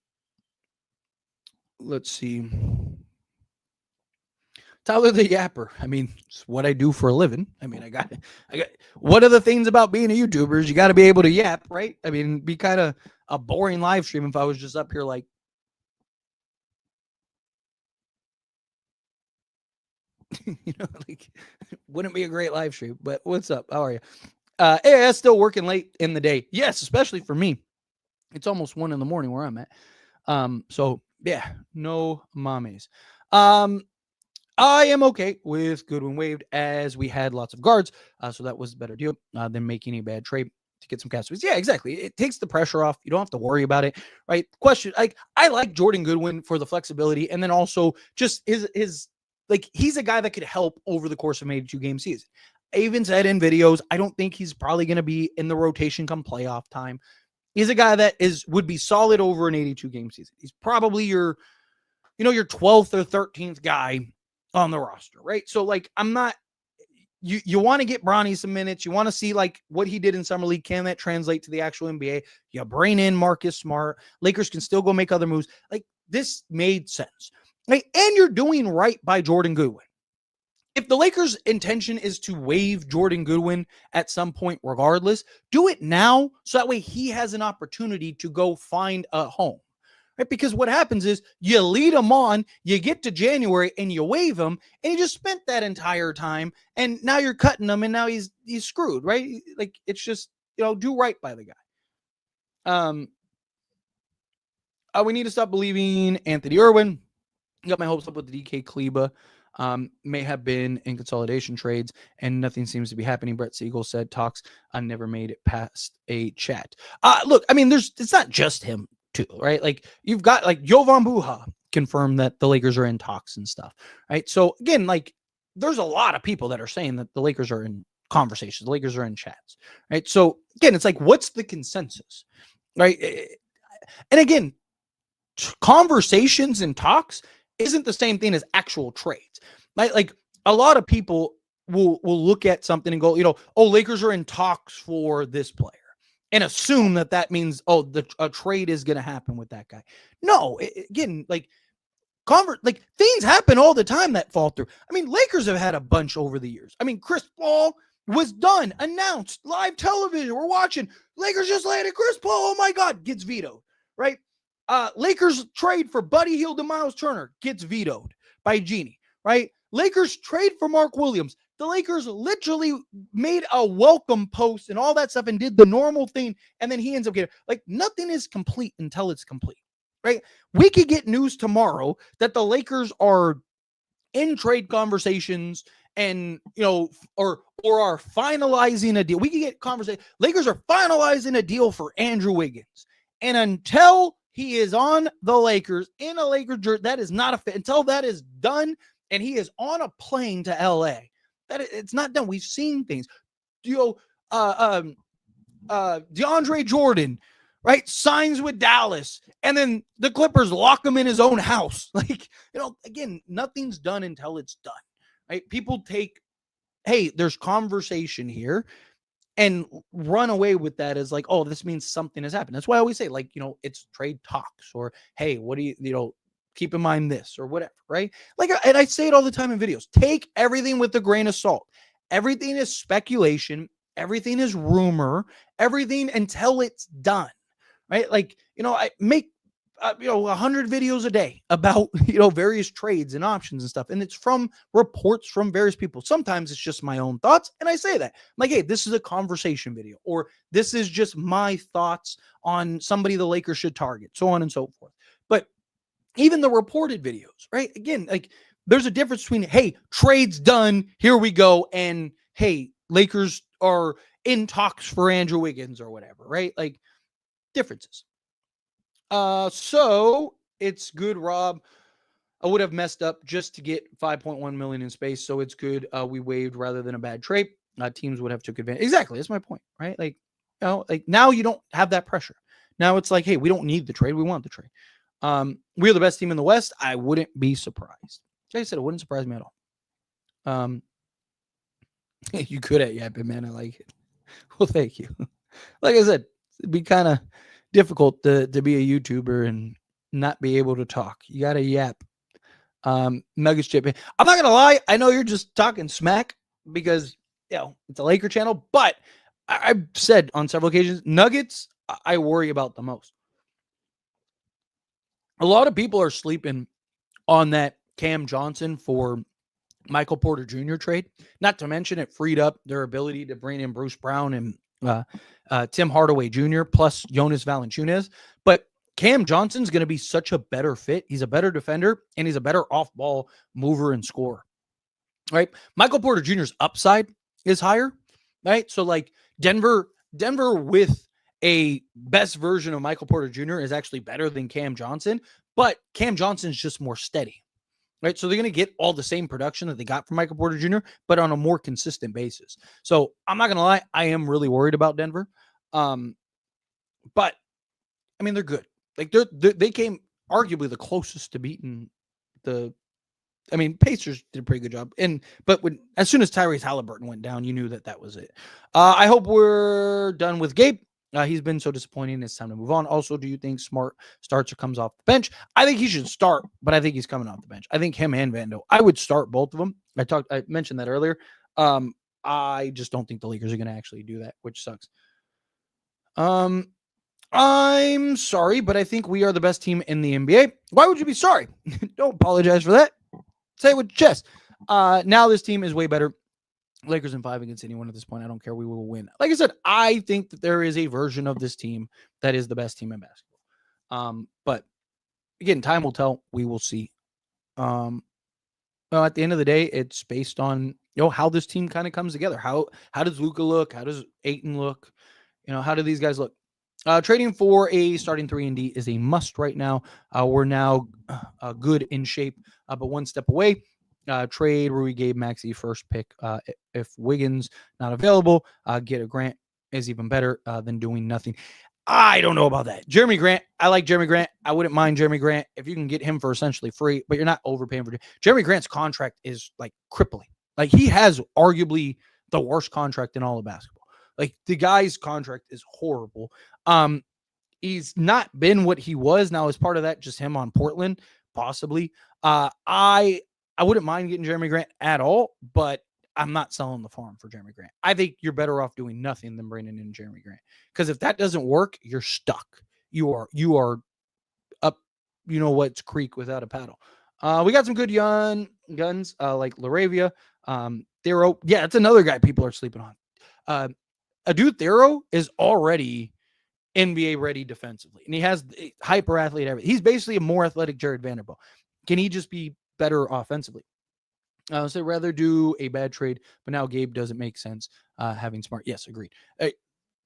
let's see. Tyler the Yapper. I mean, it's what I do for a living. I mean, I got. One of the things about being a YouTuber is you got to be able to yap, right? I mean, be kind of a boring live stream if I was just up here like, like wouldn't be a great live stream. But what's up? How are you? AIS still working late in the day. Yes, especially for me. It's almost 1 a.m. where I'm at. So yeah, no mommies. I am okay with Goodwin waived as we had lots of guards. So that was a better deal than making a bad trade to get some castaways. Yeah, exactly. It takes the pressure off. You don't have to worry about it, right? Question, like I like Jordan Goodwin for the flexibility, and then also just his like he's a guy that could help over the course of an 82 game season. I even said in videos, I don't think he's probably going to be in the rotation come playoff time. He's a guy that would be solid over an 82 game season. He's probably your 12th or 13th guy on the roster, right? So like I'm not you want to get Bronny some minutes. You want to see like what he did in summer league. Can that translate to the actual NBA? You bring in Marcus Smart. Lakers can still go make other moves. Like this made sense. Right? And you're doing right by Jordan Goodwin. If the Lakers' intention is to waive Jordan Goodwin at some point, regardless, do it now so that way he has an opportunity to go find a home. Right? Because what happens is you lead him on, you get to January and you waive him, and he just spent that entire time, and now you're cutting him, and now he's screwed, right? Like it's just do right by the guy. We need to stop believing Anthony Irwin. Got my hopes up with the DK Kleba. May have been in consolidation trades, and nothing seems to be happening. Brett Siegel said talks never made it past a chat. Look, I mean, it's not just him too, right? Like you've got like Jovan Buha confirmed that the Lakers are in talks and stuff, right? So again, like there's a lot of people that are saying that the Lakers are in conversations, the Lakers are in chats, right? So again, it's like, what's the consensus, right? And again, conversations and talks isn't the same thing as actual trades. Like a lot of people will look at something and go, Lakers are in talks for this player, and assume that means a trade is going to happen with that guy. No, again, like things happen all the time that fall through. I mean, Lakers have had a bunch over the years. I mean, Chris Paul was done, announced, live television. We're watching. Lakers just landed Chris Paul. Oh my God, gets vetoed, right? Lakers trade for Buddy Hield and Miles Turner, gets vetoed by Genie, right? Lakers trade for Mark Williams. The Lakers literally made a welcome post and all that stuff and did the normal thing, and then he ends up getting like nothing is complete until it's complete, right? We could get news tomorrow that the Lakers are in trade conversations and or are finalizing a deal. We could get conversation. Lakers are finalizing a deal for Andrew Wiggins, and until he is on the Lakers in a Lakers jersey, that is not a fit. Until that is done and he is on a plane to LA, it's not done. We've seen things. DeAndre Jordan, right, signs with Dallas, and then the Clippers lock him in his own house. Like, again, nothing's done until it's done, right? People take, hey, there's conversation here, and run away with that as like, oh, this means something has happened. That's why I always say, like, it's trade talks, or hey, what do you keep in mind this or whatever, right? Like, and I say it all the time in videos. Take everything with a grain of salt. Everything is speculation. Everything is rumor. Everything until it's done, right? Like, I make 100 videos a day about various trades and options and stuff, and it's from reports from various people. Sometimes it's just my own thoughts, and I say that I'm like, hey, this is a conversation video, or this is just my thoughts on somebody the Lakers should target, so on and so forth. But even the reported videos, right? Again, like there's a difference between, hey, trade's done, here we go, and hey, Lakers are in talks for Andrew Wiggins or whatever, right? Like differences. So it's good, Rob. I would have messed up just to get 5.1 million in space. So it's good. We waived rather than a bad trade. Teams would have took advantage. Exactly. That's my point, right? Like, like now you don't have that pressure. Now it's like, hey, we don't need the trade. We want the trade. We're the best team in the West. I wouldn't be surprised. Like I said, it wouldn't surprise me at all. You good at yapping, man. I like it. Well, thank you. Like I said, it'd be kind of difficult to be a YouTuber and not be able to talk. You got to yap. Nuggets chip. I'm not gonna lie. I know you're just talking smack because it's a Laker channel, but I've said on several occasions, Nuggets I worry about the most. A lot of people are sleeping on that Cam Johnson for Michael Porter Jr. trade. Not to mention it freed up their ability to bring in Bruce Brown and Tim Hardaway Jr. plus Jonas Valanciunas. But Cam Johnson's going to be such a better fit. He's a better defender, and he's a better off-ball mover and scorer. Right? Michael Porter Jr.'s upside is higher. Right? So like Denver with a best version of Michael Porter Jr. is actually better than Cam Johnson, but Cam Johnson's just more steady. Right. So they're going to get all the same production that they got from Michael Porter Jr., but on a more consistent basis. So I'm not going to lie. I am really worried about Denver. But I mean, they're good. Like they came arguably the closest to beating Pacers did a pretty good job. But as soon as Tyrese Halliburton went down, you knew that was it. I hope we're done with Gabe. He's been so disappointing. It's time to move on. Also, do you think Smart starts or comes off the bench? I think he should start, but I think he's coming off the bench. I think him and Vando. I would start both of them. I mentioned that earlier. I just don't think the Lakers are going to actually do that, which sucks. I'm sorry, but I think we are the best team in the NBA. Why would you be sorry? Don't apologize for that. Say it with your chest. Now this team is way better. Lakers in 5 against anyone at this point. I don't care. We will win. Like I said, I think that there is a version of this team that is the best team in basketball. But again, time will tell. We will see. Well, at the end of the day, it's based on how this team kind of comes together. How does Luka look? How does Ayton look? How do these guys look? Trading for a starting 3-and-D is a must right now. We're now good in shape, but one step away. Trade Rui, Gabe, Maxey, first pick. If Wiggins not available, get a Grant is even better than doing nothing. I don't know about that. Jeremy Grant, I like Jeremy Grant. I wouldn't mind Jeremy Grant if you can get him for essentially free, but you're not overpaying for Jeremy Grant's contract is like crippling. Like he has arguably the worst contract in all of basketball. Like the guy's contract is horrible. He's not been what he was. Now, as part of that, just him on Portland, possibly. I wouldn't mind getting Jeremy Grant at all, but I'm not selling the farm for Jeremy Grant. I think you're better off doing nothing than bringing in Jeremy Grant. Because if that doesn't work, you're stuck. You are up, what's creek without a paddle. We got some good young guns like Laravia. Thero, yeah, it's another guy people are sleeping on. Adu Thero is already NBA ready defensively, and he has hyper athlete. Everything. He's basically a more athletic Jared Vanderbilt. Can he just be better offensively? So rather do a bad trade, but now Gabe doesn't make sense. Having Smart, yes, agreed.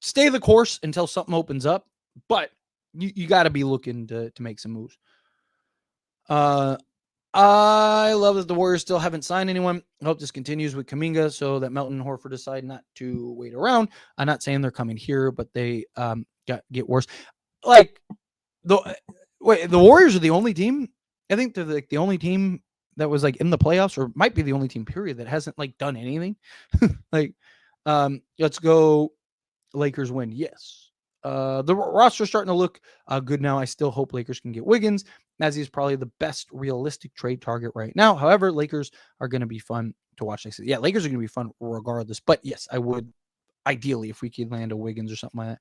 Stay the course until something opens up, but you got to be looking to make some moves. I love that the Warriors still haven't signed anyone. I hope this continues with Kuminga so that Melton and Horford decide not to wait around. I'm not saying they're coming here, but they get worse. Like the Warriors are the only team. I think they're like the only team that was like in the playoffs, or might be the only team period that hasn't like done anything. Let's go Lakers win. Yes. The roster's starting to look good now. I still hope Lakers can get Wiggins, as he's probably the best realistic trade target right now. However, Lakers are going to be fun to watch next season. Yeah, Lakers are going to be fun regardless. But yes, I would ideally if we could land a Wiggins or something like that.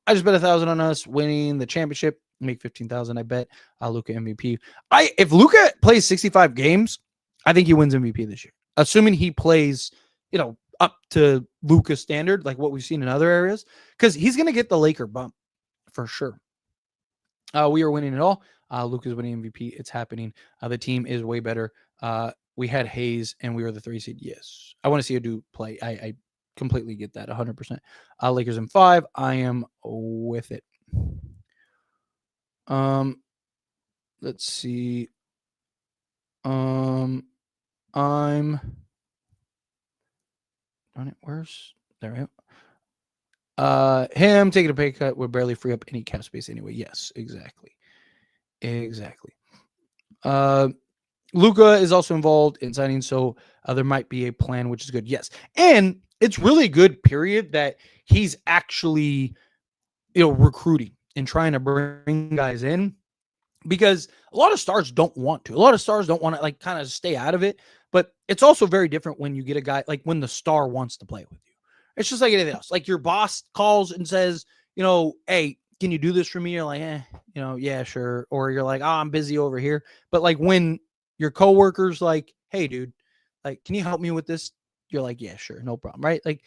I just bet 1,000 on us winning the championship. Make 15,000. I bet Luka MVP. If Luka plays 65 games, I think he wins MVP this year. Assuming he plays, up to Luka standard, like what we've seen in other areas, because he's going to get the Laker bump for sure. We are winning it all. Luka's winning MVP. It's happening. The team is way better. We had Hayes and we were the 3 seed. Yes. I want to see Adu play. I completely get that 100%. Lakers in 5. I am with it. Let's see. I'm on it. Where's there? Him taking a pay cut would barely free up any cap space anyway. Yes, exactly. Luka is also involved in signing, so there might be a plan, which is good. Yes, and it's really good. Period. That he's actually, recruiting and trying to bring guys in, because a lot of stars don't want to. A lot of stars don't want to like kind of stay out of it. But it's also very different when you get a guy like when the star wants to play with you. It's just like anything else. Like your boss calls and says, hey, can you do this for me? You're like, yeah, sure. Or you're like, oh, I'm busy over here. But like when your coworker's like, hey, dude, like, can you help me with this? You're like, yeah, sure, no problem, right? Like,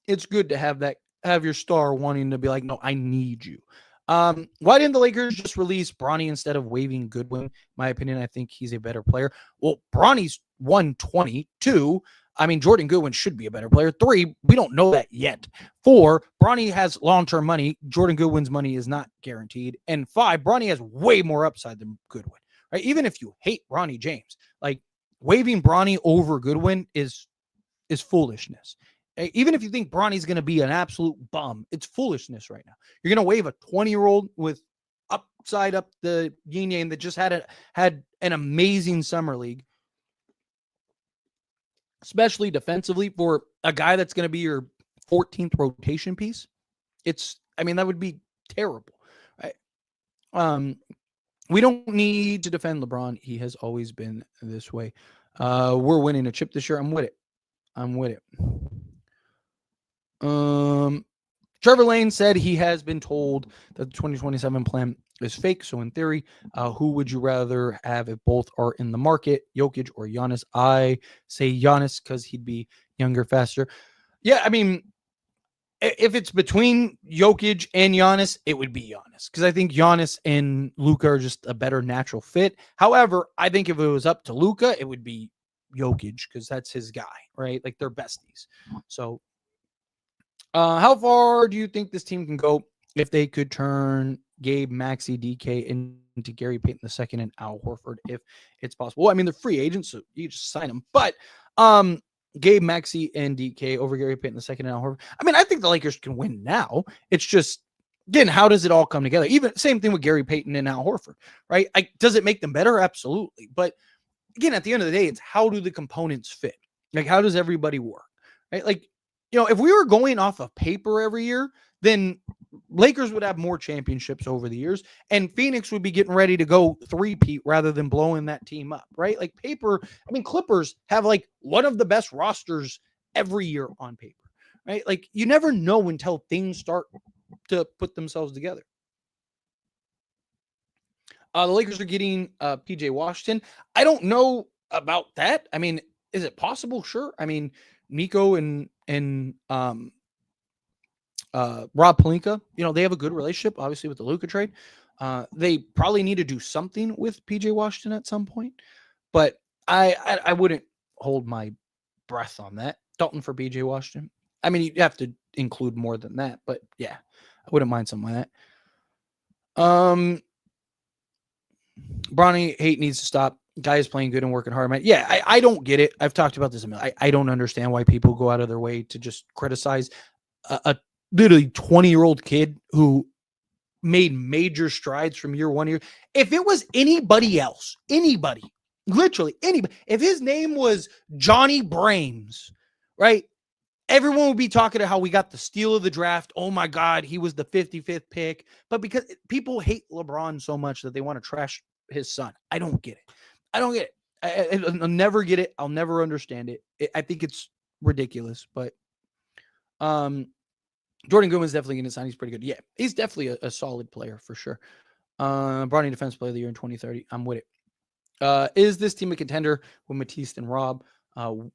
it's good to have your star wanting to be like, no, I need you. Why didn't the Lakers just release Bronny instead of waiving Goodwin? My opinion, I think he's a better player. Well, Bronny's 122. I mean, Jordan Goodwin should be a better player. 3, we don't know that yet. 4, Bronny has long-term money. Jordan Goodwin's money is not guaranteed. And 5, Bronny has way more upside than Goodwin. Right? Even if you hate Bronny James, like waiving Bronny over Goodwin is foolishness. Even if you think Bronny's going to be an absolute bum, it's foolishness right now. You're going to waive a 20-year-old with upside up the yin yang that just had an amazing summer league, especially defensively, for a guy that's going to be your 14th rotation piece. That would be terrible. Right? We don't need to defend LeBron. He has always been this way. We're winning a chip this year. I'm with it. Trevor Lane said he has been told that the 2027 plan is fake. So in theory, who would you rather have if both are in the market, Jokic or Giannis? I say Giannis because he'd be younger, faster. Yeah, I mean, if it's between Jokic and Giannis, it would be Giannis, because I think Giannis and Luka are just a better natural fit. However, I think if it was up to Luka, it would be Jokic because that's his guy, right? Like they're besties. So how far do you think this team can go if they could turn Gabe, Maxey, DK into Gary Payton II and Al Horford, if it's possible? Well, I mean, they're free agents, so you just sign them. But Gabe, Maxey, and DK over Gary Payton II and Al Horford. I mean, I think the Lakers can win now. It's just, again, how does it all come together? Even same thing with Gary Payton and Al Horford, right? Does it make them better? Absolutely. But again, at the end of the day, it's how do the components fit? Like, how does everybody work? Right? Like, if we were going off of paper every year, then Lakers would have more championships over the years, and Phoenix would be getting ready to go three-peat rather than blowing that team up, right? Like paper, I mean, Clippers have like one of the best rosters every year on paper, right? Like you never know until things start to put themselves together. The Lakers are getting PJ Washington. I don't know about that. I mean, is it possible? Sure. I mean, Nico and Rob Pelinka, they have a good relationship, obviously, with the Luka trade. They probably need to do something with PJ Washington at some point, but I wouldn't hold my breath on that. Dalton for PJ Washington. I mean, you have to include more than that, but yeah, I wouldn't mind something like that. Bronny hate needs to stop. Guy is playing good and working hard, man. Yeah, I don't get it. I've talked about this a million. I don't understand why people go out of their way to just criticize a literally 20-year-old kid who made major strides from year one. If it was anybody else, literally anybody, if his name was Johnny Brames, right? Everyone would be talking to how we got the steal of the draft. Oh my God, he was the 55th pick. But because people hate LeBron so much that they want to trash his son. I don't get it. I'll never get it. I'll never understand it. I think it's ridiculous. But Jordan Goodwin's definitely going to sign. He's pretty good. Yeah, he's definitely a solid player for sure. Bronny Defense Player of the Year in 2030. I'm with it. Is this team a contender with Matisse and Rob?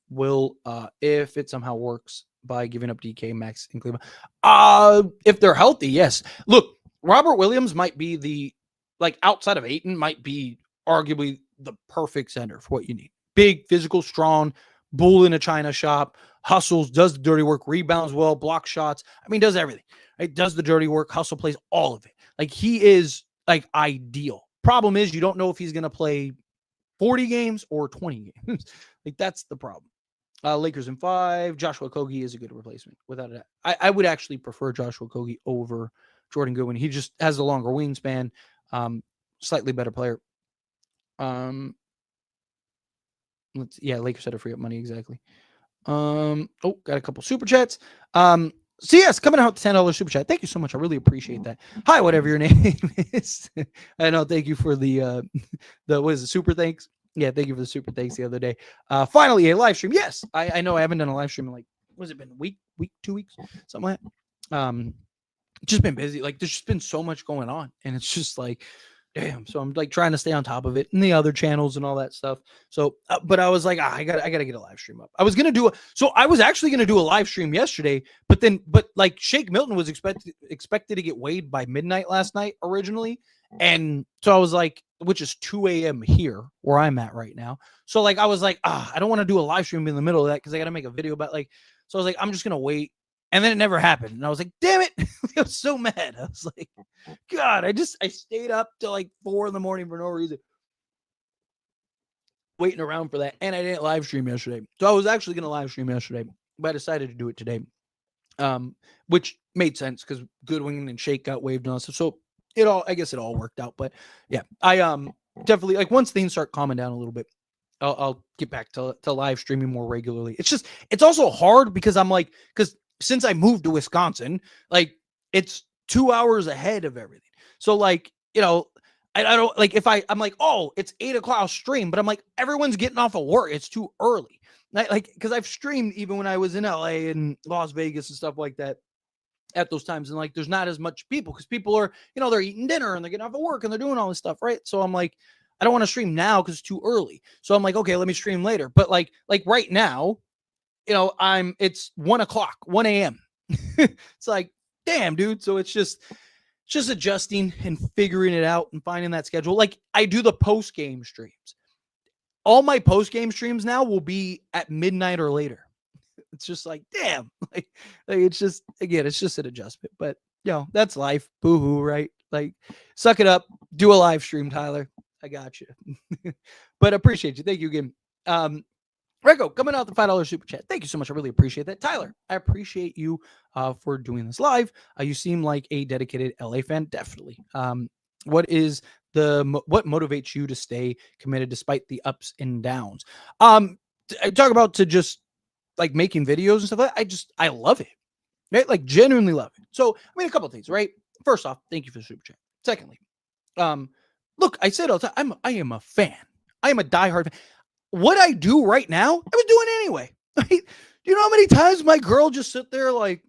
Will if it somehow works by giving up DK, Max, and Cleveland. If they're healthy, yes. Look, Robert Williams might be outside of Ayton, might be arguably the perfect center for what you need. Big, physical, strong, bull in a china shop, hustles, does the dirty work, rebounds well, blocks shots. I mean, does everything. Right? Does the dirty work, hustle plays, all of it. Like he is like ideal. Problem is you don't know if he's going to play 40 games or 20 games. Like that's the problem. Lakers in 5. Joshua Okogie is a good replacement without a doubt. I would actually prefer Joshua Okogie over Jordan Goodwin. He just has a longer wingspan, slightly better player. Lakers had to free up money exactly. Got a couple super chats. CS coming out $10 super chat. Thank you so much. I really appreciate that. Hi, whatever your name is. I know. Thank you for the what is it, super thanks. Yeah, thank you for the super thanks the other day. Finally a live stream. Yes, I know I haven't done a live stream in like, was it been a week, 2 weeks, something like that. Just been busy. Like there's just been so much going on, and it's just like, damn. So I'm like trying to stay on top of it and the other channels and all that stuff. So, but I was like, I gotta get a live stream up. I was gonna do I was actually gonna do a live stream yesterday, but like Shake Milton was expected to get weighed by midnight last night originally, and so I was like, which is 2 a.m. here where I'm at right now. So like I was like, I don't want to do a live stream in the middle of that because I gotta make a video about like. So I was like, I'm just gonna wait. And then it never happened. And I was like, damn it. I was so mad. I was like, God, I stayed up till like 4 a.m. for no reason. Waiting around for that. And I didn't live stream yesterday. So I was actually going to live stream yesterday, but I decided to do it today. Which made sense because Goodwin and Shake got waived and all stuff. So I guess it all worked out. But yeah, I definitely like once things start calming down a little bit, I'll get back to live streaming more regularly. It's also hard because I'm like, because since I moved to Wisconsin, like it's 2 hours ahead of everything. So like, I don't like if I'm like, oh, it's 8 o'clock, I'll stream, but I'm like, everyone's getting off of work. It's too early. Like, cause I've streamed even when I was in LA and Las Vegas and stuff like that at those times. And like, there's not as much people because people are, they're eating dinner and they're getting off of work and they're doing all this stuff. Right. So I'm like, I don't want to stream now because it's too early. So I'm like, okay, let me stream later. But like right now, it's 1 o'clock, 1 a.m. It's like, damn, dude. So it's just adjusting and figuring it out and finding that schedule. Like I do the post game streams. All my post game streams now will be at midnight or later. It's just like, damn, like it's just, again, it's just an adjustment, but that's life. Boo hoo. Right. Like suck it up, do a live stream, Tyler. I got you, but appreciate you. Thank you again. Rego coming out the $5 super chat. Thank you so much. I really appreciate that. Tyler, I appreciate you for doing this live. You seem like a dedicated LA fan. Definitely. What motivates you to stay committed despite the ups and downs? I talk about to just like making videos and stuff like that. I love it. Right? Like genuinely love it. So, I mean, a couple of things, right? First off, thank you for the super chat. Secondly, look, I said all the time, I am a fan. I am a diehard fan. What I do right now, I was doing anyway. Right? Do you know how many times my girl just sit there like,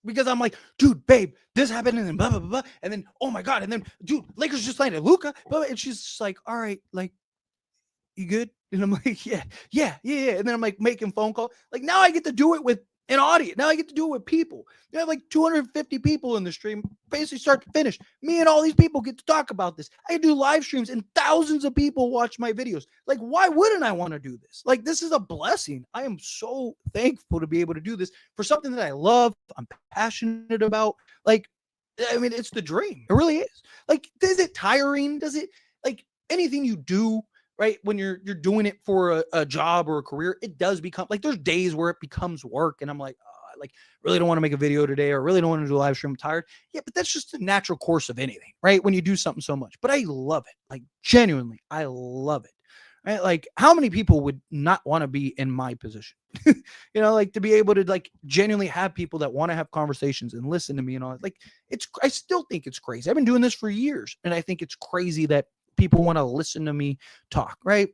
because I'm like, dude, babe, this happened and then blah, blah, blah, blah. And then, oh my God. And then, dude, Lakers just landed Luka. And she's just like, all right, like, you good? And I'm like, yeah. And then I'm like making phone call. Like now I get to do it with an audience. Now I get to do it with people. You have like 250 people in the stream, basically start to finish. Me and all these people get to talk about this. I do live streams and thousands of people watch my videos. Like, why wouldn't I want to do this? Like, this is a blessing. I am so thankful to be able to do this for something that I love. I'm passionate about. Like, I mean, it's the dream. It really is. Like, is it tiring? Does it, like, anything you do, right, when you're doing it for a job or a career, it does become like there's days where it becomes work and I'm like, oh, I like really don't want to make a video today or really don't want to do a live stream. I'm tired. Yeah, but that's just the natural course of anything, right? When you do something so much. But I love it. Like genuinely, I love it. Right? Like how many people would not want to be in my position? Like to be able to like genuinely have people that want to have conversations and listen to me and all that. Like I still think it's crazy. I've been doing this for years and I think it's crazy that people want to listen to me talk, right?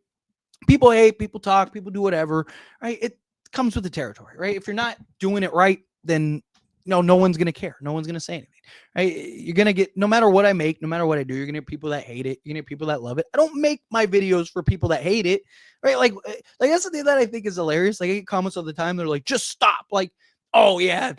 People hate, people talk, people do whatever, right? It comes with the territory, right? If you're not doing it right, then no one's going to care. No one's going to say anything, right? You're going to get, no matter what I make, no matter what I do, you're going to get people that hate it. You're going to get people that love it. I don't make my videos for people that hate it, right? Like that's the thing that I think is hilarious. Like I get comments all the time. They're like, just stop. Like, oh yeah,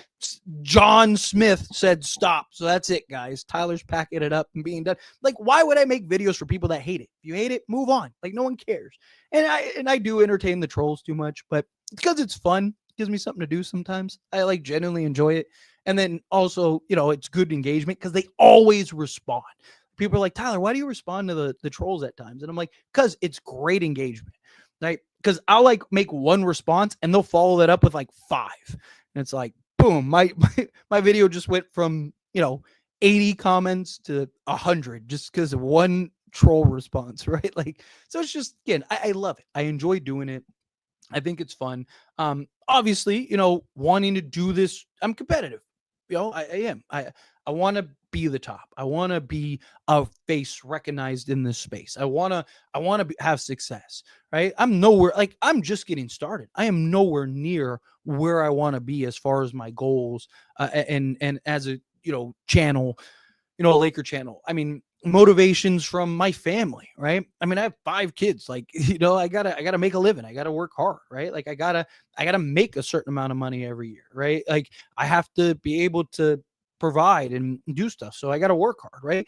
John Smith said stop. So that's it, guys. Tyler's packing it up and being done. Like, why would I make videos for people that hate it? If you hate it, move on. Like, no one cares. And I do entertain the trolls too much, but it's because it's fun. It gives me something to do sometimes. I like genuinely enjoy it. And then also, it's good engagement because they always respond. People are like, Tyler, why do you respond to the trolls at times? And I'm like, because it's great engagement. Like, because I'll like make one response and they'll follow that up with like 5. And it's like, boom, my video just went from, 80 comments to 100 just because of one troll response, right? Like, so it's just, again, I love it. I enjoy doing it. I think it's fun. Obviously, wanting to do this, I'm competitive. I am. I want to be the top. I want to be a face recognized in this space. I want to have success, right? I'm nowhere, like, I'm just getting started. I am nowhere near where I want to be as far as my goals, and as a, channel, a Laker channel. I mean, motivations from my family, right? I mean, I have 5 kids. Like, I gotta make a living. I gotta work hard, right? Like, I gotta make a certain amount of money every year, right? Like, I have to be able to provide and do stuff. So I gotta work hard, right?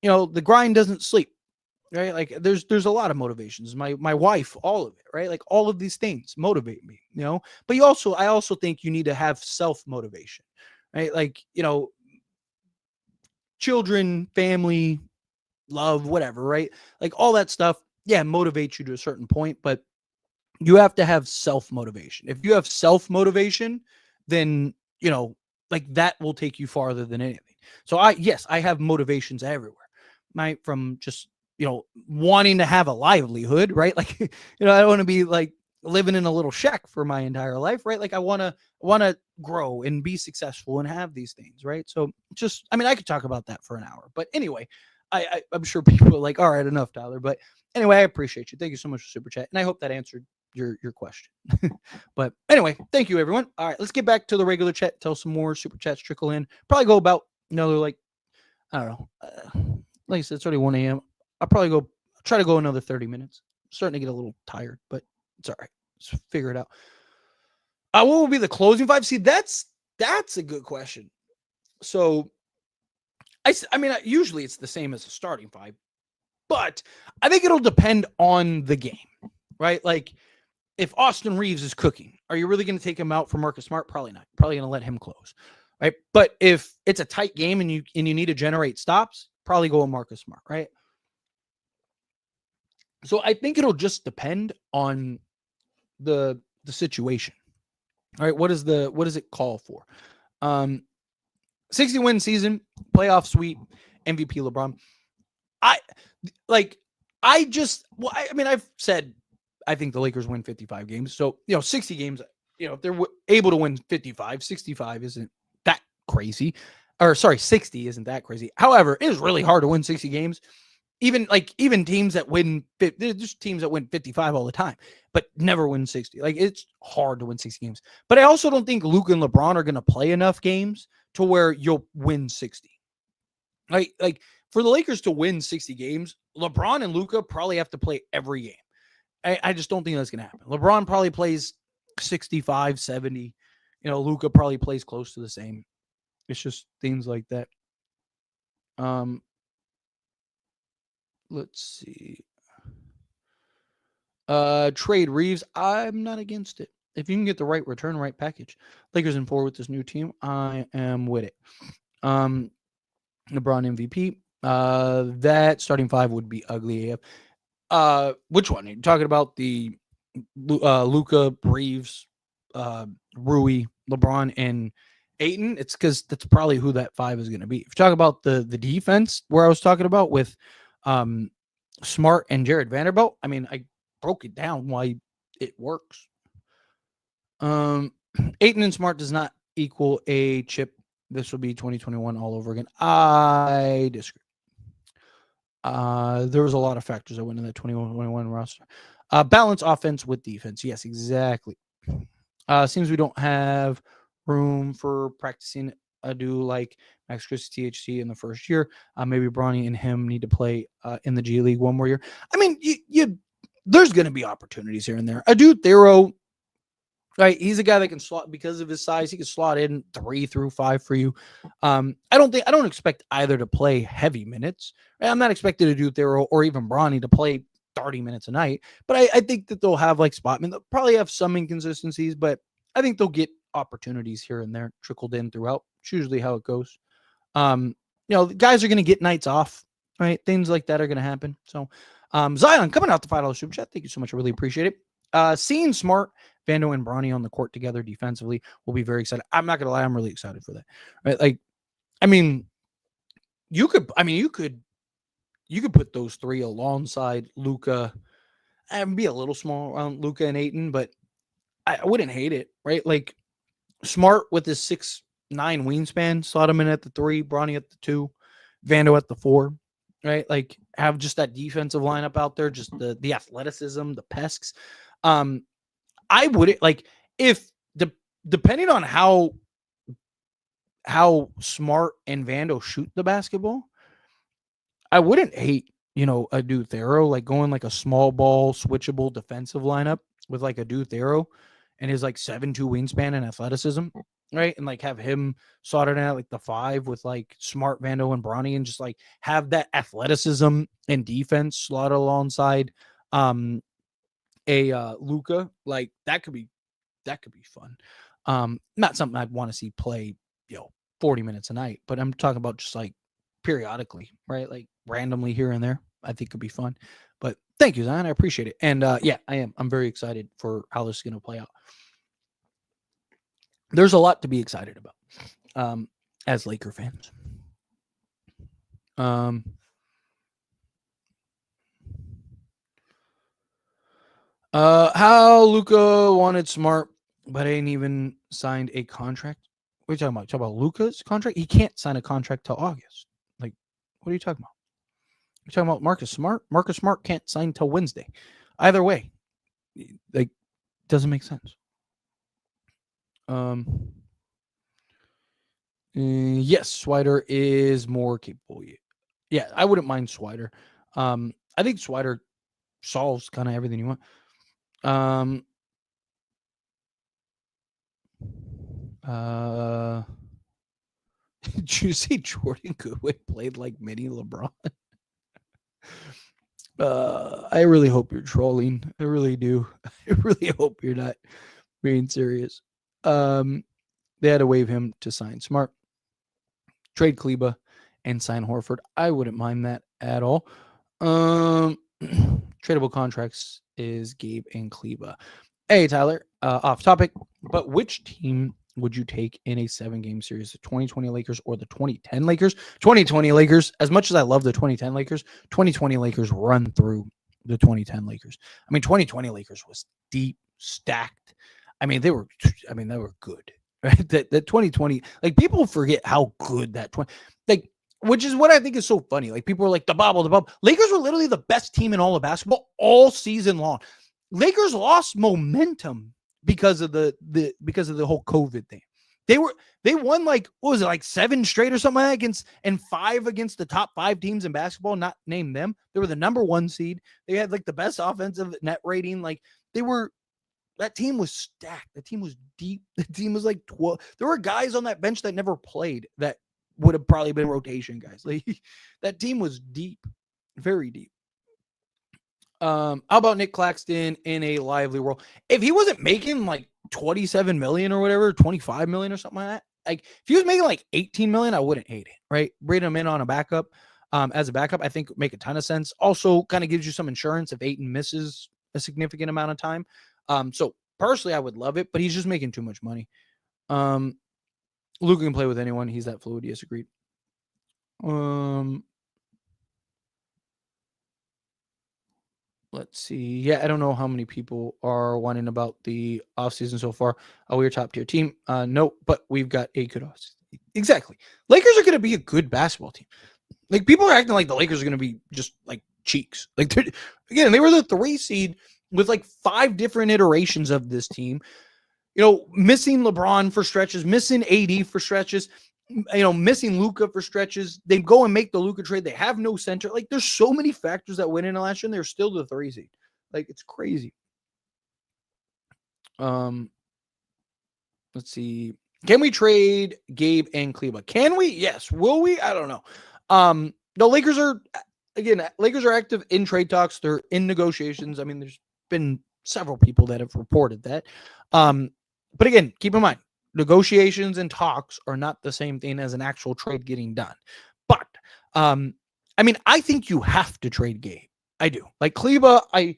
The grind doesn't sleep, right? Like, there's a lot of motivations. My wife, all of it, right? Like, all of these things motivate me, But I also think you need to have self motivation, right? Like, children, family, love, whatever, right? Like, all that stuff, yeah, motivates you to a certain point, but you have to have self motivation. If you have self motivation, then, like, that will take you farther than anything. So yes, I have motivations everywhere. From just, wanting to have a livelihood, right? Like, I don't want to be like living in a little shack for my entire life, right? Like, I want to grow and be successful and have these things, right? So just, I mean, I could talk about that for an hour, but anyway, I'm sure people are like, all right, enough, Tyler. But anyway, I appreciate you. Thank you so much for super chat, and I hope that answered your question. But anyway, thank you, everyone. All right, let's get back to the regular chat. Tell some more super chats trickle in. Probably go about another, like, I don't know. Like I said, it's already 1 a.m. I'll probably try to go another 30 minutes. I'm starting to get a little tired, but it's all right. Let's figure it out. What will be the closing 5? See, that's a good question. So I mean, usually it's the same as a starting 5, but I think it'll depend on the game, right? Like, if Austin Reeves is cooking, are you really going to take him out for Marcus Smart? Probably not. Probably going to let him close, right? But if it's a tight game and you need to generate stops, probably go with Marcus Smart, right? So I think it'll just depend on the situation. All right, what does it call for? 60-win season, playoff sweep, MVP LeBron. I mean, I've said I think the Lakers win 55 games. So, 60 games, if they're able to win 55, 65 isn't that crazy. Or sorry, 60 isn't that crazy. However, it is really hard to win 60 games. Even teams that win, there's teams that win 55 all the time, but never win 60. Like, it's hard to win 60 games. But I also don't think Luka and LeBron are going to play enough games to where you'll win 60. Like, for the Lakers to win 60 games, LeBron and Luka probably have to play every game. I just don't think that's going to happen. LeBron probably plays 65, 70. Luka probably plays close to the same. It's just things like that. Let's see. Trade Reeves. I'm not against it. If you can get the right return, right package. Lakers in 4 with this new team. I am with it. LeBron MVP. That starting 5 would be ugly AF. Which one? You're talking about the Luka, Reeves, Rui, LeBron, and Ayton? It's because that's probably who that 5 is going to be. If you talk about the defense, where I was talking about with Smart and Jared Vanderbilt, I mean, I broke it down why it works. Ayton and Smart does not equal a chip. This will be 2021 all over again. I disagree. There was a lot of factors that went in that 21 roster. Balance offense with defense. Yes, exactly. Seems we don't have room for practicing ado like Max Christie, THC in the first year. Maybe Bronny and him need to play in the G League one more year. I mean, there's going to be opportunities here and there. Adu Thero, right? He's a guy that can slot because of his size. He can slot in 3 through 5 for you. I don't expect either to play heavy minutes. Right? I'm not expecting to do Thero or even Bronny to play 30 minutes a night, but I think that they'll have like spotmen. They'll probably have some inconsistencies, but I think they'll get opportunities here and there trickled in throughout. It's usually how it goes. The guys are going to get nights off, right? Things like that are going to happen. So, Zion coming out the $5 super chat. Thank you so much. I really appreciate it. Seeing Smart, Vando, and Bronny on the court together defensively will be very excited. I'm not going to lie. I'm really excited for that. Right? Like, I mean, you could put those 3 alongside Luka and be a little small around Luka and Ayton, but I wouldn't hate it, right? Like Smart with his 6'9" wingspan, slot him in at the 3, Bronny at the 2, Vando at the 4, right? Like have just that defensive lineup out there, just the athleticism, the pesks. I wouldn't like if depending on how Smart and Vando shoot the basketball, I wouldn't hate, a Dude Thero, like going like a small ball switchable defensive lineup with like a Dude Thero and his like 7'2" wingspan and athleticism, right? And like have him sorted out like the 5 with like Smart, Vando, and Bronny, and just like have that athleticism and defense slotted alongside a Luka. Like that could be fun. Not something I'd want to see play, 40 minutes a night, but I'm talking about just like periodically, right? Like randomly here and there. I think could be fun. But thank you, Zion. I appreciate it. And yeah, I am. I'm very excited for how this is going to play out. There's a lot to be excited about as Laker fans. How Luka wanted Smart, but ain't even signed a contract. What are you talking about? Talking about Luka's contract? He can't sign a contract till August. Like, what are you talking about? You're talking about Marcus Smart? Marcus Smart can't sign till Wednesday. Either way, like, doesn't make sense. Yes, Swider is more capable. Yeah, I wouldn't mind Swider. I think Swider solves kind of everything you want. Did you see Jordan Goodwin played like mini LeBron? I really hope you're trolling. I really do. I really hope you're not being serious. They had to waive him to sign Smart, trade Kleba, and sign Horford. I wouldn't mind that at all. Tradable contracts is Gabe and Kleba. Hey, Tyler, off topic, but which team would you take in a 7-game series, the 2020 Lakers or the 2010 Lakers? 2020 Lakers, as much as I love the 2010 Lakers, 2020 Lakers run through the 2010 Lakers. I mean, 2020 Lakers was deep, stacked. I mean, they were good, right? That 2020, like people forget how good that 20, like, which is what I think is so funny. Like people are like the bubble. Lakers were literally the best team in all of basketball all season long. Lakers lost momentum because of the whole COVID thing. They won like, what was it, like 7 straight or something like that and 5 against the top 5 teams in basketball, not name them. They were the number 1 seed. They had like the best offensive net rating. Like that team was stacked. The team was deep. The team was like 12. There were guys on that bench that never played that would have probably been rotation guys. Like that team was deep, very deep. How about Nick Claxton in a lively role? If he wasn't making like 27 million or whatever, 25 million or something like that, like if he was making like 18 million, I wouldn't hate it, right? Bring him in on a backup. As a backup, I think make a ton of sense. Also kind of gives you some insurance if Ayton misses a significant amount of time. So personally, I would love it, but he's just making too much money. Luka can play with anyone. He's that fluid. Yes, agreed. Let's see. Yeah, I don't know how many people are wanting about the offseason so far. We're a top tier team. No, but we've got a good offseason. Exactly. Lakers are going to be a good basketball team. Like people are acting like the Lakers are going to be just like cheeks. Like again, they were the 3 seed with like 5 different iterations of this team. Missing LeBron for stretches, missing AD for stretches, missing Luka for stretches. They go and make the Luka trade. They have no center. Like there's so many factors that went in last year and they're still the 3 seed. Like it's crazy. Let's see. Can we trade Gabe and Kleba? Can we? Yes. Will we? I don't know. The Lakers are active in trade talks. They're in negotiations. I mean, there's been several people that have reported that. But again, keep in mind, negotiations and talks are not the same thing as an actual trade getting done. But I mean, I think you have to trade Gabe. I do. Like Kleba, I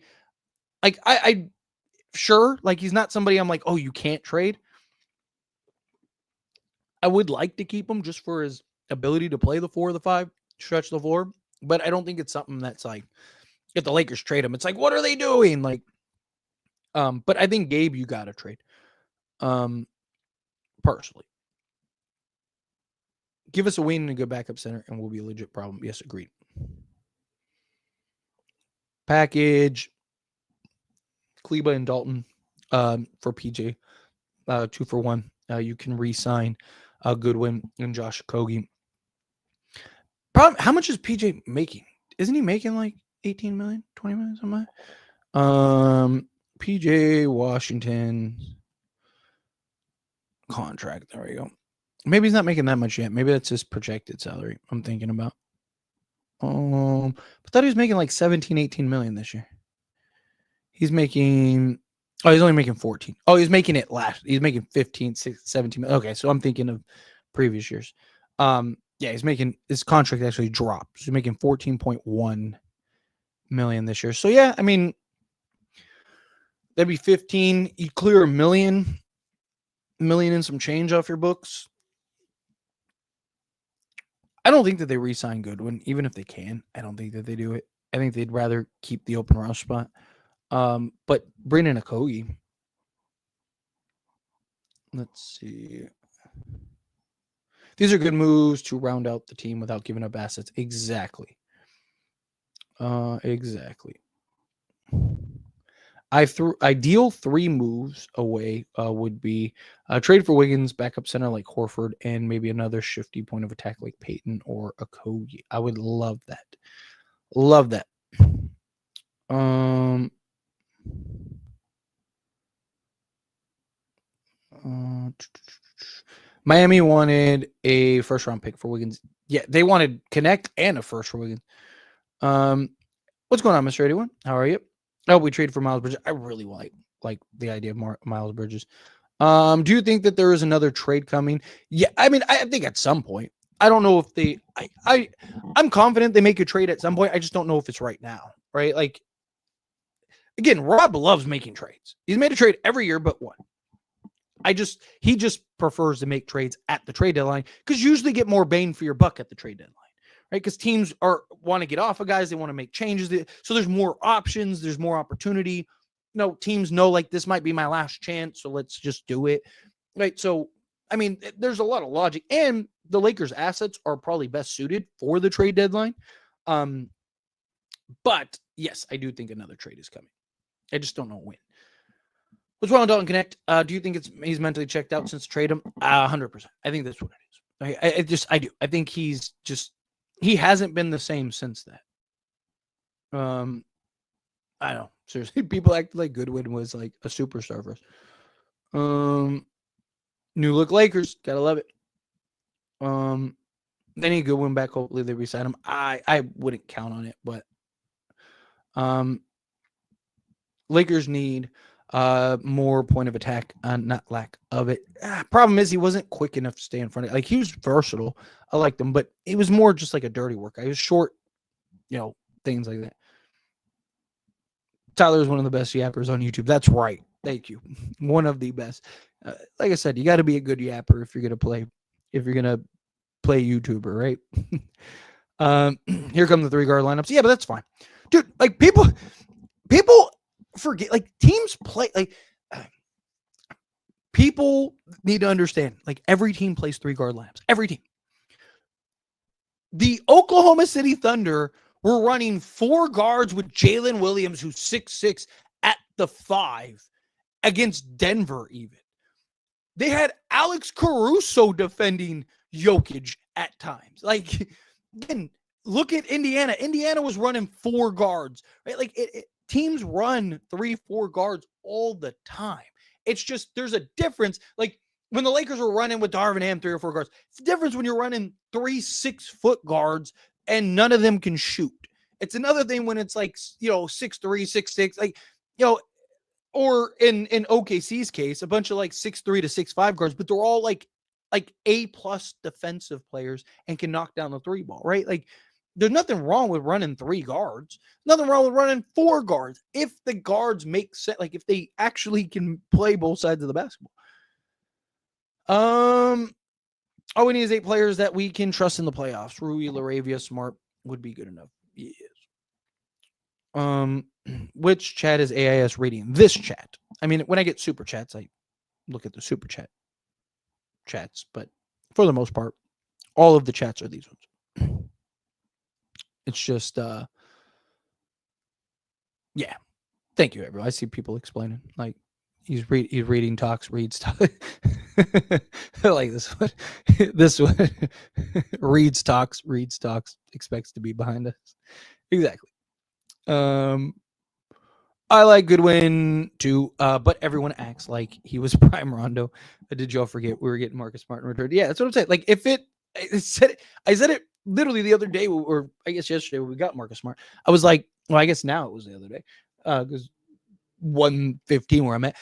sure, like he's not somebody I'm like, oh, you can't trade. I would like to keep him just for his ability to play the 4 or the 5, stretch the floor. But I don't think it's something that's like, if the Lakers trade him, it's like, what are they doing? Like, But I think Gabe, you got to trade. Personally. Give us a wing and a good backup center, and we'll be a legit problem. Yes, agreed. Package Kleba and Dalton for PJ, 2 for 1. You can re-sign Goodwin and Josh Okogie. Problem, how much is PJ making? Isn't he making like 18 million, 20 million, something like that? PJ Washington contract. There we go. Maybe he's not making that much yet. Maybe that's his projected salary I'm thinking about. I thought he was making like 17, 18 million this year. He's making, he's only making 14. Oh, he's making it last. He's making 15, 16, 17 million. Okay, so I'm thinking of previous years. Yeah, he's making, his contract actually dropped. So he's making 14.1 million this year. So yeah, I mean, that'd be 15. You clear a million and some change off your books. I don't think that they re-sign Goodwin, even if they can. I don't think that they do it. I think they'd rather keep the open rush spot. But bring in Okogie. Let's see. These are good moves to round out the team without giving up assets. Exactly. Exactly. Ideal 3 moves away would be trade for Wiggins, backup center like Horford, and maybe another shifty point of attack like Peyton or Okogie. I would love that. Love that. Miami wanted a first-round pick for Wiggins. Yeah, they wanted Connect and a first for Wiggins. What's going on, Mr. 81? How are you? Oh, we traded for Miles Bridges. I really like the idea of Miles Bridges. Do you think that there is another trade coming? Yeah, I mean, I think at some point. I don't know if they. I'm confident they make a trade at some point. I just don't know if it's right now, right? Like, again, Rob loves making trades. He's made a trade every year, but one. He just prefers to make trades at the trade deadline because you usually get more bang for your buck at the trade deadline. Right, because teams want to get off of guys, they want to make changes. So there's more options, there's more opportunity. Teams know like this might be my last chance, so let's just do it. Right. So I mean, there's a lot of logic, and the Lakers' assets are probably best suited for the trade deadline. But yes, I do think another trade is coming. I just don't know when. What's wrong with Dalton Connect? Do you think he's mentally checked out since trade him? 100%. I think that's what it is. I do. I think he hasn't been the same since that. I know. Seriously, people act like Goodwin was like a superstar for us. New look Lakers, gotta love it. They need Goodwin back. Hopefully they resign him. I wouldn't count on it, but Lakers need more point of attack, not lack of it. Problem is he wasn't quick enough to stay in front of it. Like, he was versatile. I liked him, but it was more just like a dirty work. He was short, things like that. Tyler is one of the best yappers on YouTube. That's right. Thank you. One of the best. Like I said, you got to be a good yapper if you're gonna play YouTuber, right? Here come the 3 guard lineups. Yeah, but that's fine, dude. Like, people forget, like, teams play, like, people need to understand, like, every team plays 3 guard lineups. Every team. The Oklahoma City Thunder were running 4 guards with Jalen Williams, who's 6'6", at the 5 against Denver. Even they had Alex Caruso defending Jokic at times. Like, again, look at Indiana. Indiana was running 4 guards, right? Like, teams run 3-4 guards all the time. It's just, there's a difference. Like, when the Lakers were running with Darvin Ham 3 or 4 guards, it's the difference when you're running 3 6-foot guards and none of them can shoot. It's another thing when it's like, 6'3", 6'6", like, or in OKC's case, a bunch of like 6'3" to 6'5" guards, but they're all like A+ defensive players and can knock down the 3 ball, right? Like, there's nothing wrong with running 3 guards. Nothing wrong with running 4 guards if the guards make sense, like if they actually can play both sides of the basketball. All we need is 8 players that we can trust in the playoffs. Rui, Laravia, Smart would be good enough. Yes. Which chat is AIS rating? This chat. I mean, when I get super chats, I look at the super chats, but for the most part, all of the chats are these ones. It's just, yeah. Thank you, everyone. I see people explaining like he's reading talks, reads talk. Like this one, this one reads talks, expects to be behind us. Exactly. I like Goodwin too, but everyone acts like he was prime Rondo. Did y'all forget we were getting Marcus Smart in return? Yeah, that's what I'm saying. Like if I said it literally the other day, or I guess yesterday when we got Marcus Smart. I was like, well, I guess now it was the other day, because 115 where I'm at.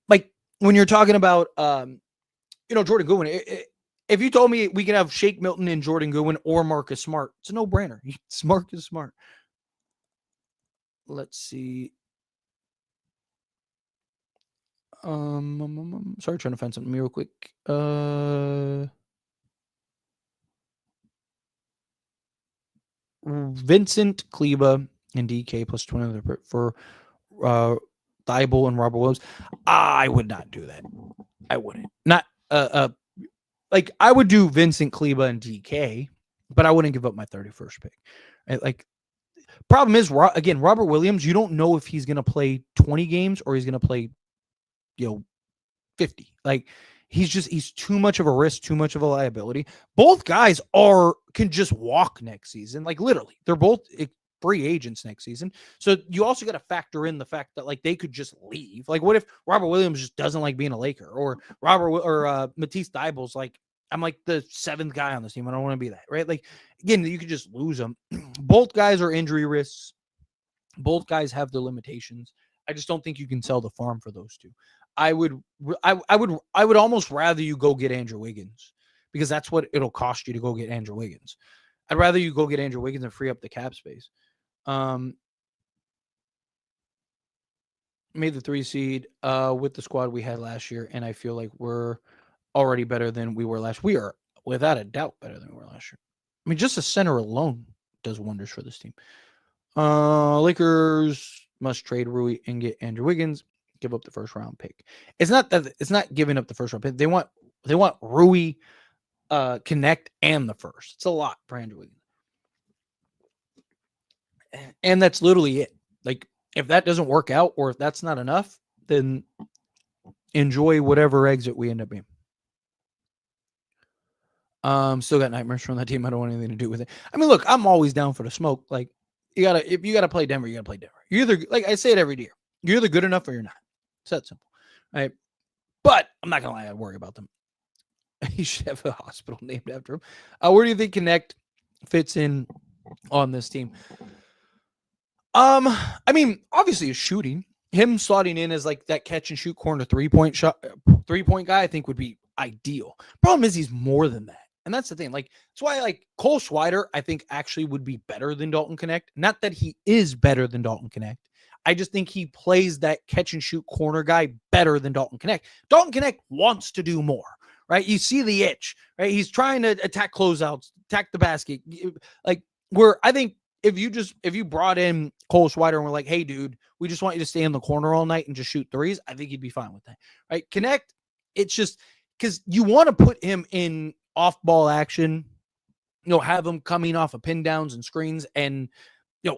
Like when you're talking about, Jordan Goodwin. If you told me we could have Shake Milton and Jordan Goodwin or Marcus Smart, it's a no-brainer. Smart is smart. Let's see. Sorry, trying to find something real quick. Vincent Kleba and DK plus 20 for Thibault and Robert Williams. I would not do that. I wouldn't. Not like I would do Vincent Kleba and DK, but I wouldn't give up my 31st pick. Right? Like, problem is, again, Robert Williams, you don't know if he's going to play 20 games or he's going to play, 50. Like, he's too much of a risk, too much of a liability. Both guys can just walk next season. Like, literally, they're both free agents next season. So you also got to factor in the fact that like they could just leave. Like, what if Robert Williams just doesn't like being a Laker, or Matisse Thybulle's like, I'm like the 7th guy on this team. I don't want to be that, right? Like, again, you could just lose them. Both guys are injury risks. Both guys have their limitations. I just don't think you can sell the farm for those two. I would almost rather you go get Andrew Wiggins, because that's what it'll cost you to go get Andrew Wiggins. I'd rather you go get Andrew Wiggins and free up the cap space. Made the 3 seed with the squad we had last year, and I feel like we're already better than we were last. We are without a doubt better than we were last year. I mean, just the center alone does wonders for this team. Lakers must trade Rui and get Andrew Wiggins. Give up the first round pick. It's not giving up the first round pick. They want Rui, Connect, and the first. It's a lot for Andrew Wiggins. And that's literally it. Like, if that doesn't work out, or if that's not enough, then enjoy whatever exit we end up being. Still got nightmares from that team. I don't want anything to do with it. I mean, look, I'm always down for the smoke. Like, if you gotta play Denver, you gotta play Denver. You're either, like I say it every year, you're either good enough or you're not. It's that simple, right? But I'm not gonna lie, I worry about them. He should have a hospital named after him. Where do you think Connect fits in on this team? I mean, obviously, his shooting, him slotting in as like that catch and shoot corner 3-point guy, I think would be ideal. Problem is, he's more than that. And that's the thing. Like, that's why, like, Cole Swider, I think, actually would be better than Dalton Connect. Not that he is better than Dalton Connect. I just think he plays that catch and shoot corner guy better than Dalton Connect. Dalton Connect wants to do more, right? You see the itch, right? He's trying to attack closeouts, attack the basket. Like, where I think if you brought in Cole Swider and were like, hey, dude, we just want you to stay in the corner all night and just shoot threes, I think he'd be fine with that, right? Connect, it's just because you want to put him in off-ball action, have him coming off of pin downs and screens, and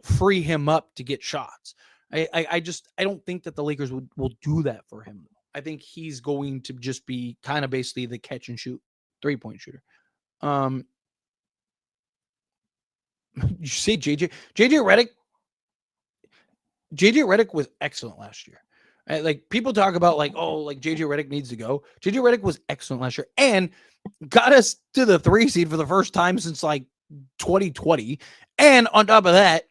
free him up to get shots. I don't think that the Lakers will do that for him. I think he's going to just be kind of basically the catch and shoot 3-point shooter. You see JJ Redick. JJ Redick was excellent last year. Right? Like, people talk about like, oh, like JJ Redick needs to go. JJ Redick was excellent last year and got us to the 3 seed for the first time since like 2020. And on top of that,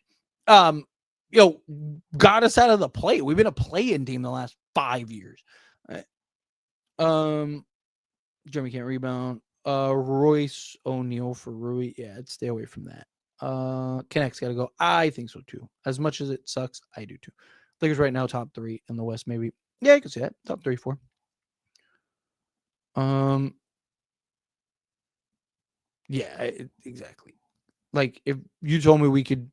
got us out of the play. We've been a play-in team the last 5 years. Right? Jeremy can't rebound. Royce O'Neal for Rui. Yeah, I'd stay away from that. Connect's got to go. I think so too. As much as it sucks, I do too. Lakers right now top 3 in the West, maybe. Yeah, you can see that. Top 3, 4. Yeah, exactly. Like, if you told me we could,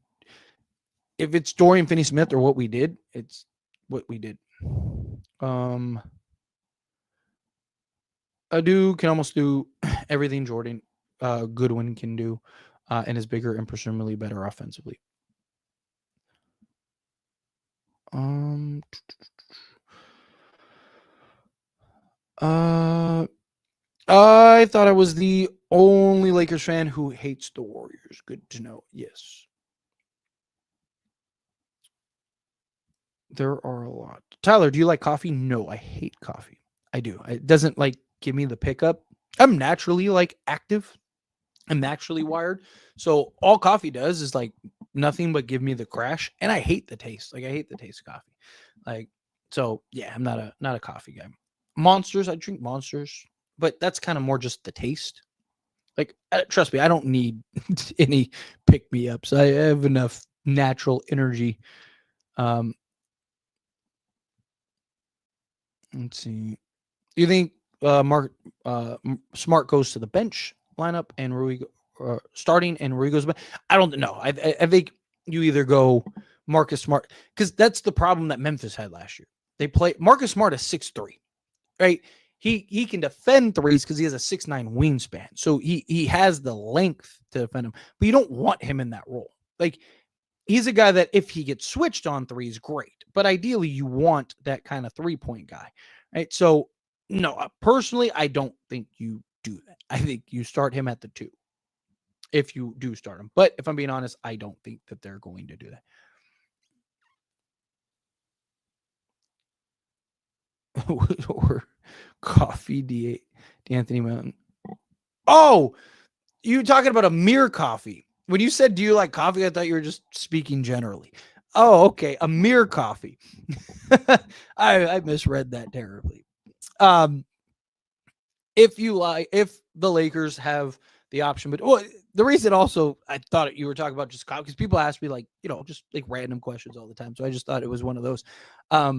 if it's Dorian Finney-Smith or what we did, it's what we did. Adu can almost do everything Jordan Goodwin can do, and is bigger and presumably better offensively. I thought I was the only Lakers fan who hates the Warriors. Good to know. Yes. There are a lot. Tyler, do you like coffee? No, I hate coffee. I do. It doesn't like give me the pickup. I'm naturally like active. I'm naturally wired. So all coffee does is like nothing but give me the crash. And I hate the taste. Like I hate the taste of coffee. Like, so yeah, I'm not a coffee guy. Monsters, I drink monsters, but that's kind of more just the taste. Like, trust me, I don't need any pick me ups. I have enough natural energy. Let's see. Do you think Smart goes to the bench lineup and Rui starting and Rui goes back? I don't know. I think you either go Marcus Smart because that's the problem that Memphis had last year. They play Marcus Smart is 6'3", right? He can defend threes because he has a 6'9" wingspan. So he has the length to defend him, but you don't want him in that role. Like he's a guy that if he gets switched on threes, great. But ideally you want that kind of 3-point guy. Right. So no, personally, I don't think you do that. I think you start him at the 2 if you do start him. But if I'm being honest, I don't think that they're going to do that. Or coffee, D'Anthony Mountain. Oh, you talking about Amir Coffee. When you said, do you like coffee? I thought you were just speaking generally. Oh, okay. Amir Coffee. I misread that terribly. If the Lakers have the option, but the reason also I thought you were talking about just because people ask me like, just like random questions all the time. So I just thought it was one of those. That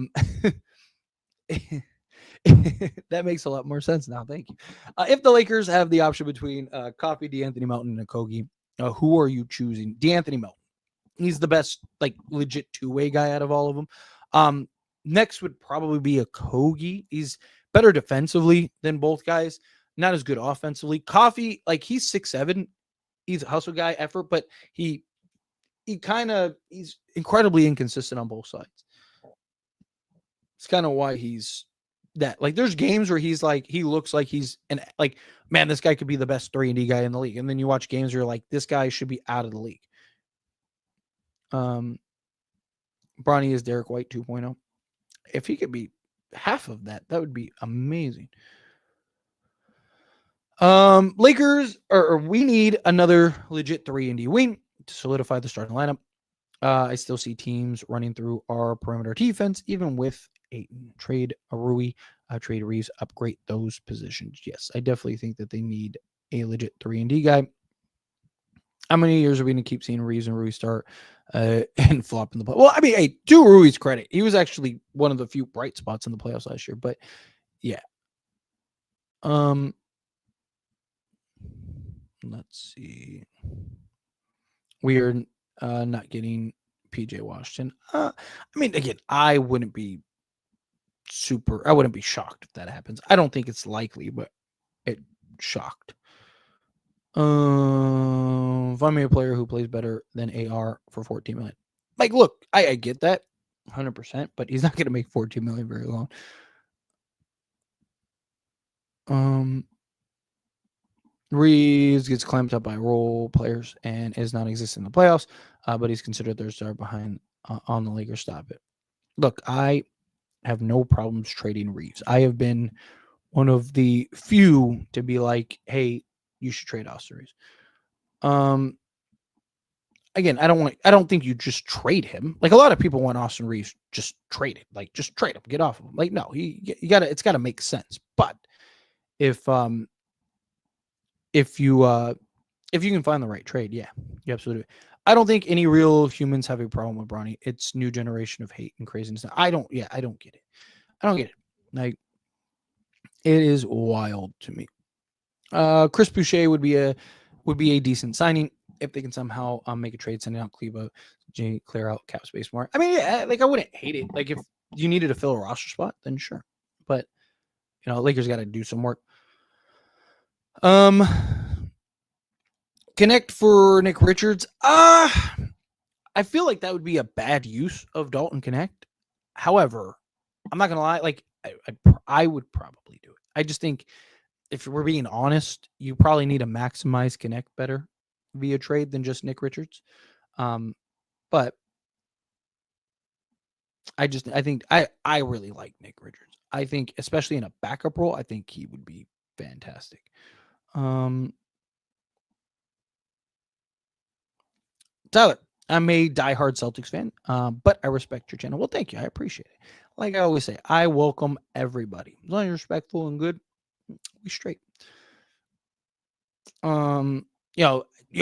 makes a lot more sense now. Thank you. If the Lakers have the option between Coffee, D'Anthony Melton, and Kogi, who are you choosing? D'Anthony Melton. He's the best, like legit two-way guy out of all of them. Next would probably be a Kogi. He's better defensively than both guys. Not as good offensively. Coffee, like he's 6'7". He's a hustle guy, effort, but he's incredibly inconsistent on both sides. It's kind of why he's that. Like there's games where he looks like he's man, this guy could be the best 3-and-D guy in the league. And then you watch games where you're like, this guy should be out of the league. Bronny is Derek White 2.0. If he could be half of that, that would be amazing. Lakers, or we need another legit 3-and-D wing to solidify the starting lineup. I still see teams running through our perimeter defense, even with Ayton. Trade Rui, trade Reeves, upgrade those positions. Yes, I definitely think that they need a legit 3-and-D guy. How many years are we going to keep seeing Reeves and Rui start and flop in the play? Well, I mean, hey, to Rui's credit, he was actually one of the few bright spots in the playoffs last year. But yeah, let's see. We are not getting PJ Washington. I mean, again, I wouldn't be shocked if that happens. I don't think it's likely, but it shocked. Find me a player who plays better than AR for 14 million. Like, look, I get that 100%, but he's not going to make 14 million very long. Reeves gets clamped up by role players and is non-existent in the playoffs, but he's considered their star behind on the Lakers. Stop it. Look, I have no problems trading Reeves. I have been one of the few to be like, hey, you should trade Austin Reeves. Again, I don't think you just trade him. Like a lot of people want Austin Reeves just trade it. Like just trade him, get off of him. Like no, it's gotta make sense. But if you can find the right trade, yeah, absolutely. I don't think any real humans have a problem with Bronny. It's new generation of hate and craziness. I don't get it. Like it is wild to me. Chris Boucher would be a decent signing if they can somehow make a trade, sending out Cleva, clear out cap space more. I mean, yeah, like I wouldn't hate it. Like if you needed to fill a roster spot, then sure. But Lakers got to do some work. Connect for Nick Richards. I feel like that would be a bad use of Dalton Connect. However, I'm not gonna lie. Like I would probably do it. I just think if we're being honest, you probably need to maximize Connect better via trade than just Nick Richards. But I think I really like Nick Richards. I think, especially in a backup role, I think he would be fantastic. Tyler, I'm a diehard Celtics fan, but I respect your channel. Well, thank you. I appreciate it. Like I always say, I welcome everybody. As long as you're respectful and good, we straight. You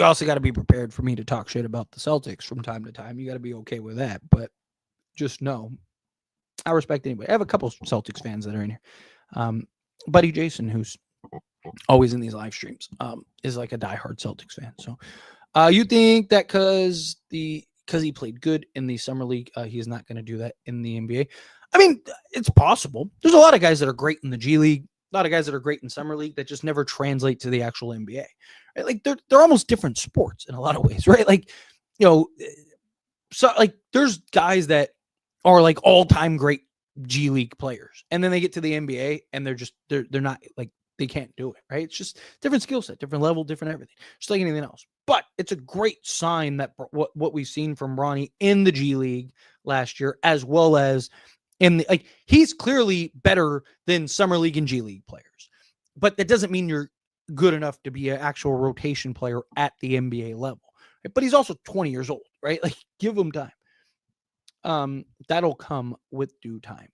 also got to be prepared for me to talk shit about the Celtics from time to time. You got to be okay with that. But just know, I respect anybody. I have a couple Celtics fans that are in here. Buddy Jason, who's always in these live streams, is like a diehard Celtics fan. So you think that because he played good in the summer league, he is not going to do that in the NBA? I mean, it's possible. There's a lot of guys that are great in the G League, a lot of guys that are great in summer league that just never translate to the actual NBA. Right? Like they're almost different sports in a lot of ways, right? Like, so like there's guys that are like all-time great G League players, and then they get to the NBA and they're not like, they can't do it, right? It's just different skill set, different level, different everything, just like anything else. But it's a great sign that what we've seen from Ronnie in the G League last year, as well as in the, like, he's clearly better than summer league and G League players, but that doesn't mean you're good enough to be an actual rotation player at the NBA level. Right? But he's also 20 years old, right? Like, give him time. That'll come with due time.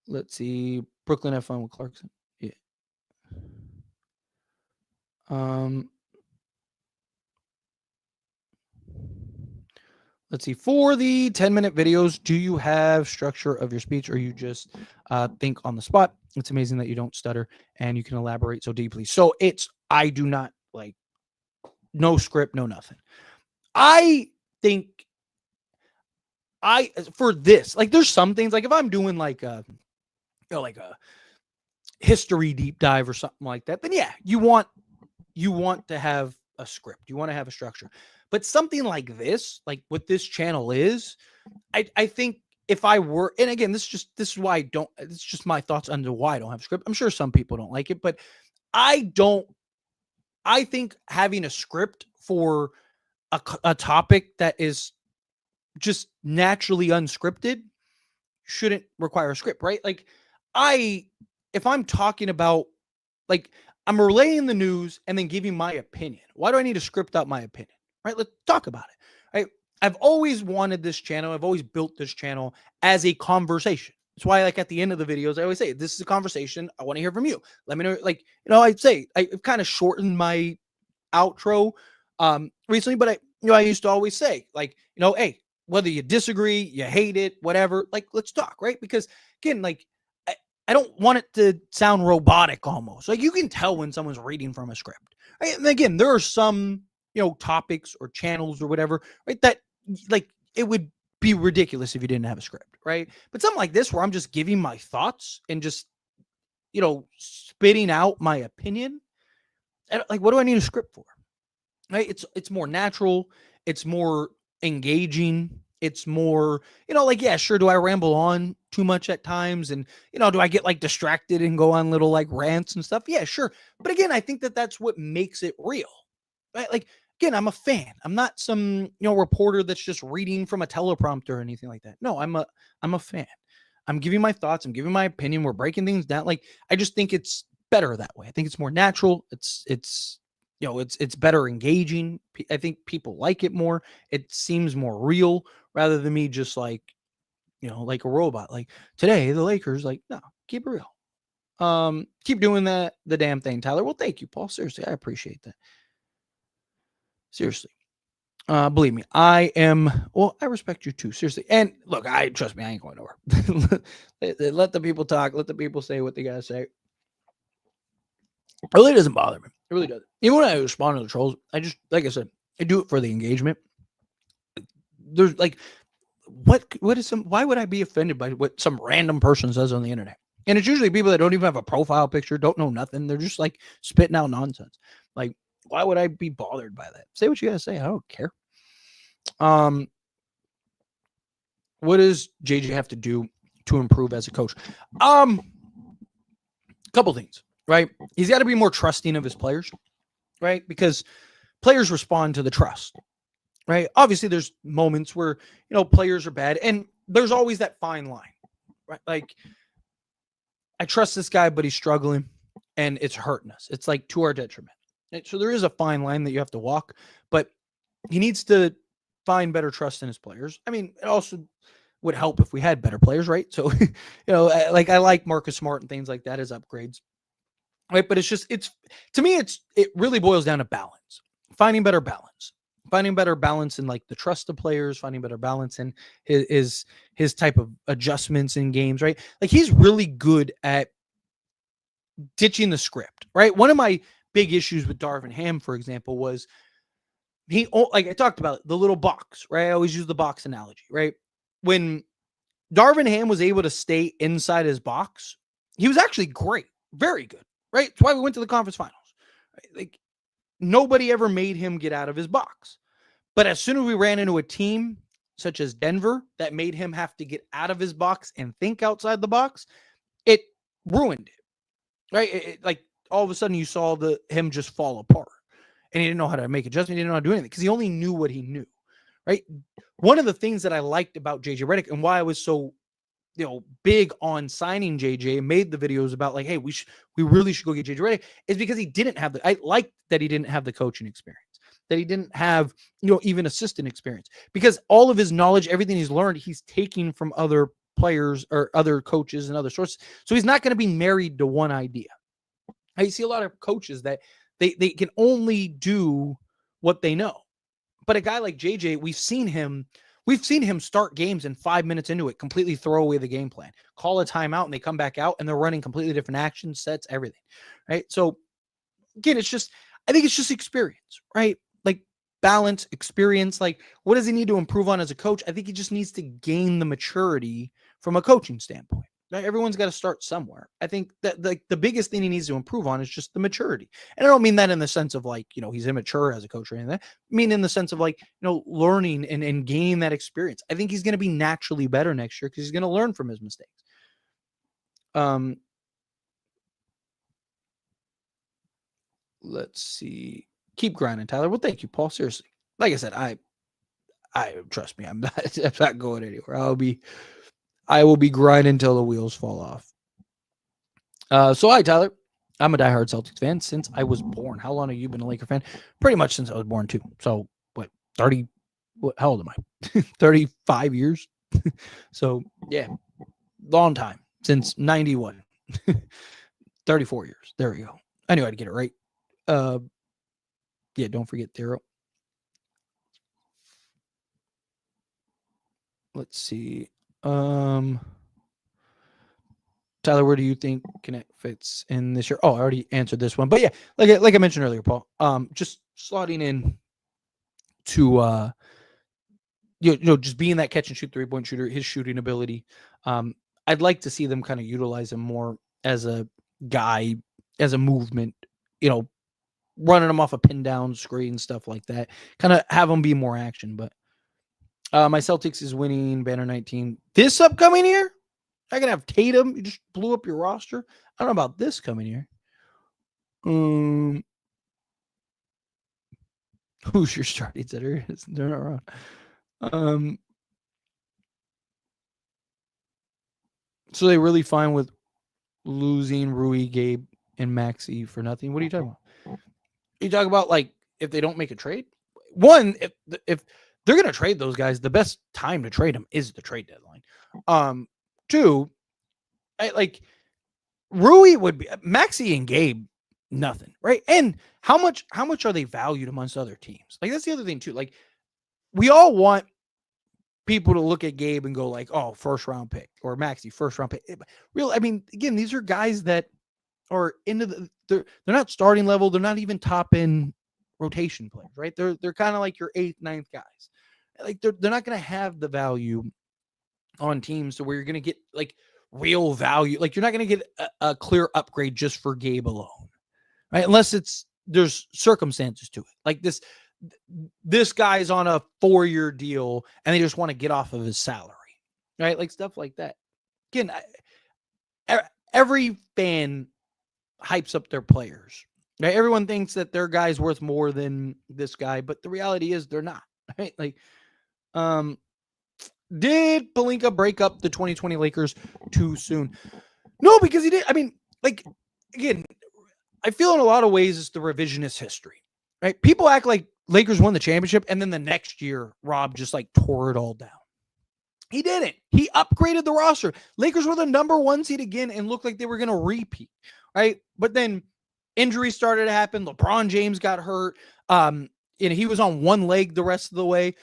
Let's see. Brooklyn have fun with Clarkson. Yeah. Let's see. For the 10-minute videos, do you have structure of your speech, or you just think on the spot? It's amazing that you don't stutter and you can elaborate so deeply. So I do not, like, no script, no nothing. I think for this, like, there's some things, like if I'm doing like a history deep dive or something like that, then yeah, you want to have a script, you want to have a structure. But something like this, like what this channel is, I think if I were, and again, this is why I don't, it's just my thoughts on why I don't have a script. I'm sure some people don't like it, but I think having a script for a topic that is just naturally unscripted shouldn't require a script, right? Like, if I'm talking about, like, I'm relaying the news and then giving my opinion, why do I need to script out my opinion? Right? Let's talk about it. Right? I've always wanted this channel. I've always built this channel as a conversation. That's why, like, at the end of the videos, I always say, this is a conversation. I want to hear from you. Let me know. Like, I'd say I've kind of shortened my outro recently, but I used to always say, like, hey, whether you disagree, you hate it, whatever, like, let's talk, right? Because again, like, I don't want it to sound robotic almost. Like, you can tell when someone's reading from a script. Right? And again, there are some, topics or channels or whatever, right, that, like, it would be ridiculous if you didn't have a script, right? But something like this, where I'm just giving my thoughts and just, spitting out my opinion, like, what do I need a script for? Right? It's more natural. It's more engaging. It's more, like, yeah, sure. Do I ramble on too much at times? And, do I get, like, distracted and go on little, like, rants and stuff? Yeah, sure. But again, I think that that's what makes it real, right? Like, again, I'm a fan. I'm not some, reporter that's just reading from a teleprompter or anything like that. No, I'm a fan. I'm giving my thoughts. I'm giving my opinion. We're breaking things down. Like, I just think it's better that way. I think it's more natural. It's better engaging. I think people like it more. It seems more real rather than me just like, like a robot. Like, today, the Lakers, like, no, keep it real. Keep doing the damn thing, Tyler. Well, thank you, Paul. Seriously, I appreciate that. Seriously. Believe me, I respect you too. Seriously. And look, trust me, I ain't going nowhere. Let the people talk. Let the people say what they gotta say. It really doesn't bother me. It really doesn't. Even when I respond to the trolls, I just, like I said, I do it for the engagement. there's like, what is why would I be offended by what some random person says on the internet? And it's usually people that don't even have a profile picture, don't know nothing. They're just like spitting out nonsense. Like, why would I be bothered by that? Say what you gotta say. I don't care. What does JJ have to do to improve as a coach? Couple things, right? He's got to be more trusting of his players, right? Because players respond to the trust, right? Obviously, there's moments where, players are bad, and there's always that fine line, right? Like, I trust this guy, but he's struggling, and it's hurting us. It's like to our detriment. So there is a fine line that you have to walk, but he needs to find better trust in his players. I mean, it also would help if we had better players, right? So, like I like Marcus Smart and things like that as upgrades, right? But to me, it really boils down to balance, finding better balance in like the trust of players, finding better balance in his type of adjustments in games, right? Like he's really good at ditching the script, right? One of my big issues with Darvin Ham, for example, was like I talked about the little box, right? I always use the box analogy, right? When Darvin Ham was able to stay inside his box, he was actually great, very good, right? That's why we went to the conference finals. Right? Like nobody ever made him get out of his box. But as soon as we ran into a team such as Denver that made him have to get out of his box and think outside the box, it ruined it, right? Like all of a sudden you saw him just fall apart, and he didn't know how to make adjustments. He didn't know how to do anything because he only knew what he knew, right? One of the things that I liked about JJ Redick and why I was so, big on signing JJ and made the videos about like, hey, we really should go get JJ Redick is because I liked that he didn't have the coaching experience, that he didn't have, even assistant experience, because all of his knowledge, everything he's learned, he's taking from other players or other coaches and other sources. So he's not going to be married to one idea. I see a lot of coaches that they can only do what they know. But a guy like JJ, we've seen him start games and 5 minutes into it, completely throw away the game plan, call a timeout, and they come back out and they're running completely different action sets, everything. Right. So again, I think it's just experience, right? Like balance, experience. Like, what does he need to improve on as a coach? I think he just needs to gain the maturity from a coaching standpoint. Right? Everyone's got to start somewhere. I think that the biggest thing he needs to improve on is just the maturity. And I don't mean that in the sense of like, he's immature as a coach or anything. I mean in the sense of like, learning and gaining that experience. I think he's going to be naturally better next year because he's going to learn from his mistakes. Let's see. Keep grinding, Tyler. Well, thank you, Paul. Seriously. Like I said, I trust me, I'm not going anywhere. I will be grinding until the wheels fall off. So hi, Tyler. I'm a diehard Celtics fan since I was born. How long have you been a Laker fan? Pretty much since I was born too. So what, 30, how old am I? 35 years. So yeah, long time, since 91, 34 years. There we go. I knew I'd get it right. Yeah, don't forget Daryl. Let's see. Tyler, where do you think Connect fits in this year? Oh, I already answered this one, but yeah, like I mentioned earlier, Paul. Just slotting in to just being that catch and shoot 3-point shooter, his shooting ability. I'd like to see them kind of utilize him more as a guy, as a movement, running him off a pin down screen, stuff like that. Kind of have him be more action. But my Celtics is winning banner 19 this upcoming year. I can have Tatum. You just blew up your roster. I don't know about this coming year. Who's your starting center? They're not wrong. So they really fine with losing Rui, Gabe, and Maxey for nothing. What are you talking about? You talk about like if they don't make a trade. One, if they're gonna trade those guys, the best time to trade them is the trade deadline. Two, like Rui would be Maxey and Gabe, nothing, right? And how much are they valued amongst other teams? Like that's the other thing too. Like we all want people to look at Gabe and go like, oh, first round pick, or Maxey, first round pick. I mean, again, these are guys that are they're not starting level. They're not even top in rotation players, right? They're kind of like your 8th, 9th guys. like they're not going to have the value on teams to where you're going to get like real value. Like you're not going to get a clear upgrade just for Gabe alone, right? Unless there's circumstances to it. Like this guy's on a 4-year deal and they just want to get off of his salary, right? Like stuff like that. Again, every fan hypes up their players, right? Everyone thinks that their guy's worth more than this guy, but the reality is they're not, right? Like, did Pelinka break up the 2020 Lakers too soon? No, because he did. I mean, like, again, I feel in a lot of ways it's the revisionist history, right? People act like Lakers won the championship and then the next year, Rob just like tore it all down. He didn't. He upgraded the roster. Lakers were the number 1 seed again and looked like they were going to repeat, right? But then injuries started to happen. LeBron James got hurt. And he was on one leg the rest of the way.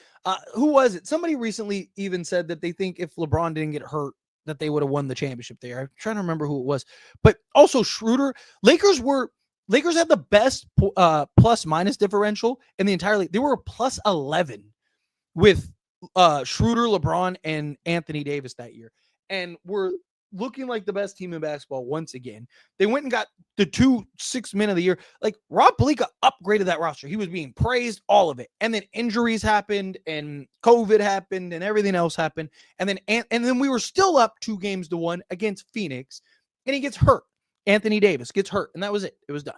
Who was it? Somebody recently even said that they think if LeBron didn't get hurt, that they would have won the championship there. I'm trying to remember who it was. But also Schroeder. Lakers had the best plus minus differential in the entire league. They were plus 11 with Schroeder, LeBron, and Anthony Davis that year. And were looking like the best team in basketball once again. They went and got the 2 6 men of the year. Like Rob Pelinka upgraded that roster. He was being praised, all of it. And then injuries happened and COVID happened and everything else happened. And then we were still up 2-1 against Phoenix and he gets hurt. Anthony Davis gets hurt and that was it. It was done.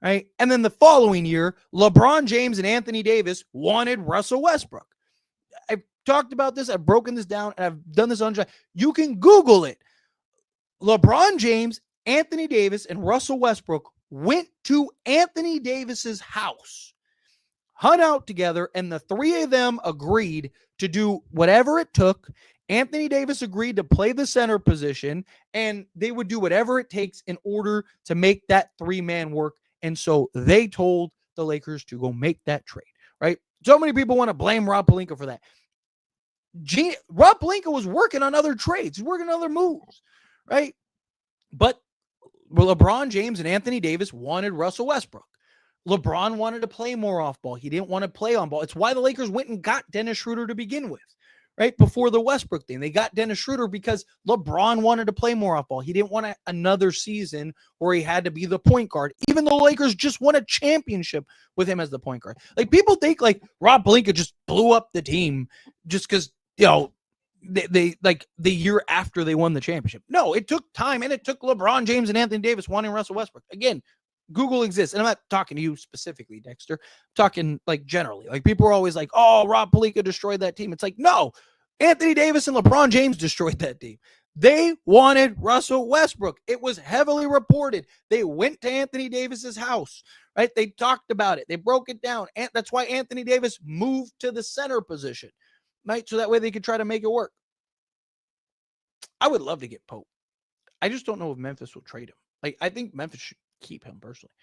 Right. And then the following year, LeBron James and Anthony Davis wanted Russell Westbrook. I've talked about this. I've broken this down and I've done this on. You can Google it. LeBron James, Anthony Davis, and Russell Westbrook went to Anthony Davis's house, hung out together, and the 3 of them agreed to do whatever it took. Anthony Davis agreed to play the center position, and they would do whatever it takes in order to make that 3-man work. And so they told the Lakers to go make that trade, right? So many people want to blame Rob Pelinka for that. Rob Pelinka was working on other trades. He's working on other moves, right? But LeBron James and Anthony Davis wanted Russell Westbrook. LeBron wanted to play more off ball. He didn't want to play on ball. It's why the Lakers went and got Dennis Schroeder to begin with, right? Before the Westbrook thing, they got Dennis Schroeder because LeBron wanted to play more off ball. He didn't want another season where he had to be the point guard, even though the Lakers just won a championship with him as the point guard. Like people think like Rob Pelinka just blew up the team just because, they like the year after they won the championship. No, it took time and it took LeBron James and Anthony Davis wanting Russell Westbrook. Again, Google exists. And I'm not talking to you specifically, Dexter. I'm talking like generally. Like people are always like, oh, Rob Pelinka destroyed that team. It's like, no, Anthony Davis and LeBron James destroyed that team. They wanted Russell Westbrook. It was heavily reported. They went to Anthony Davis's house, right? They talked about it. They broke it down. And that's why Anthony Davis moved to the center position, right? So that way they could try to make it work. I would love to get Pope. I just don't know if Memphis will trade him. Like, I think Memphis should keep him personally.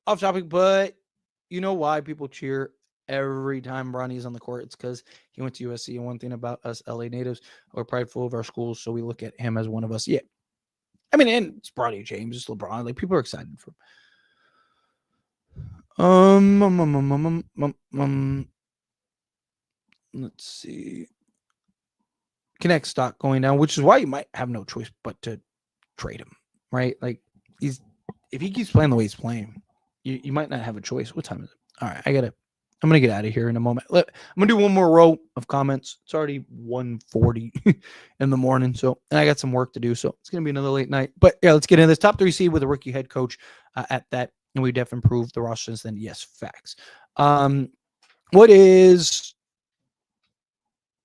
Off topic, but you know why people cheer every time Bronny's on the court? It's because he went to USC. And one thing about us LA natives, we're prideful of our schools, so we look at him as one of us. Yeah. I mean, and it's Bronny James, it's LeBron. Like, people are excited for him. Let's see. Connect stock going down, which is why you might have no choice but to trade him, right? Like, if he keeps playing the way he's playing, you might not have a choice. What time is it? All right, I'm gonna get out of here in a moment. I'm gonna do one more row of comments. It's already 1:40 in the morning, and I got some work to do, so it's gonna be another late night. But yeah, let's get into this top 3 seed with a rookie head coach at that, and we definitely improved the roster since then. Yes, facts.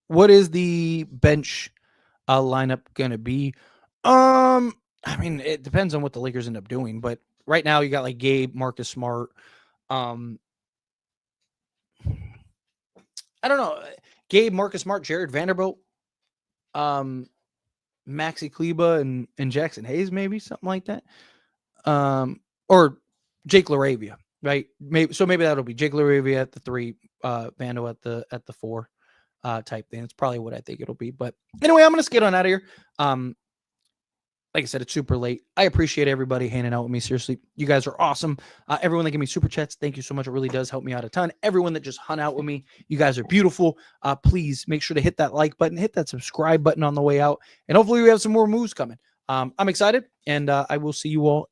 What is the bench lineup going to be? I mean, it depends on what the Lakers end up doing, but right now you got like Gabe, Marcus Smart. I don't know. Gabe, Marcus Smart, Jared Vanderbilt, Maxi Kleba, and Jackson Hayes, maybe something like that. Or Jake LaRavia, right? Maybe that'll be Jake LaRavia at the 3, Vando at the 4. Type thing. It's probably what I think it'll be. But anyway, I'm going to skate on out of here. like I said, it's super late. I appreciate everybody hanging out with me. Seriously, you guys are awesome. Everyone that gave me super chats, thank you so much. It really does help me out a ton. Everyone that just hung out with me, you guys are beautiful. Please make sure to hit that like button, hit that subscribe button on the way out, and hopefully we have some more moves coming. I'm excited, and I will see you all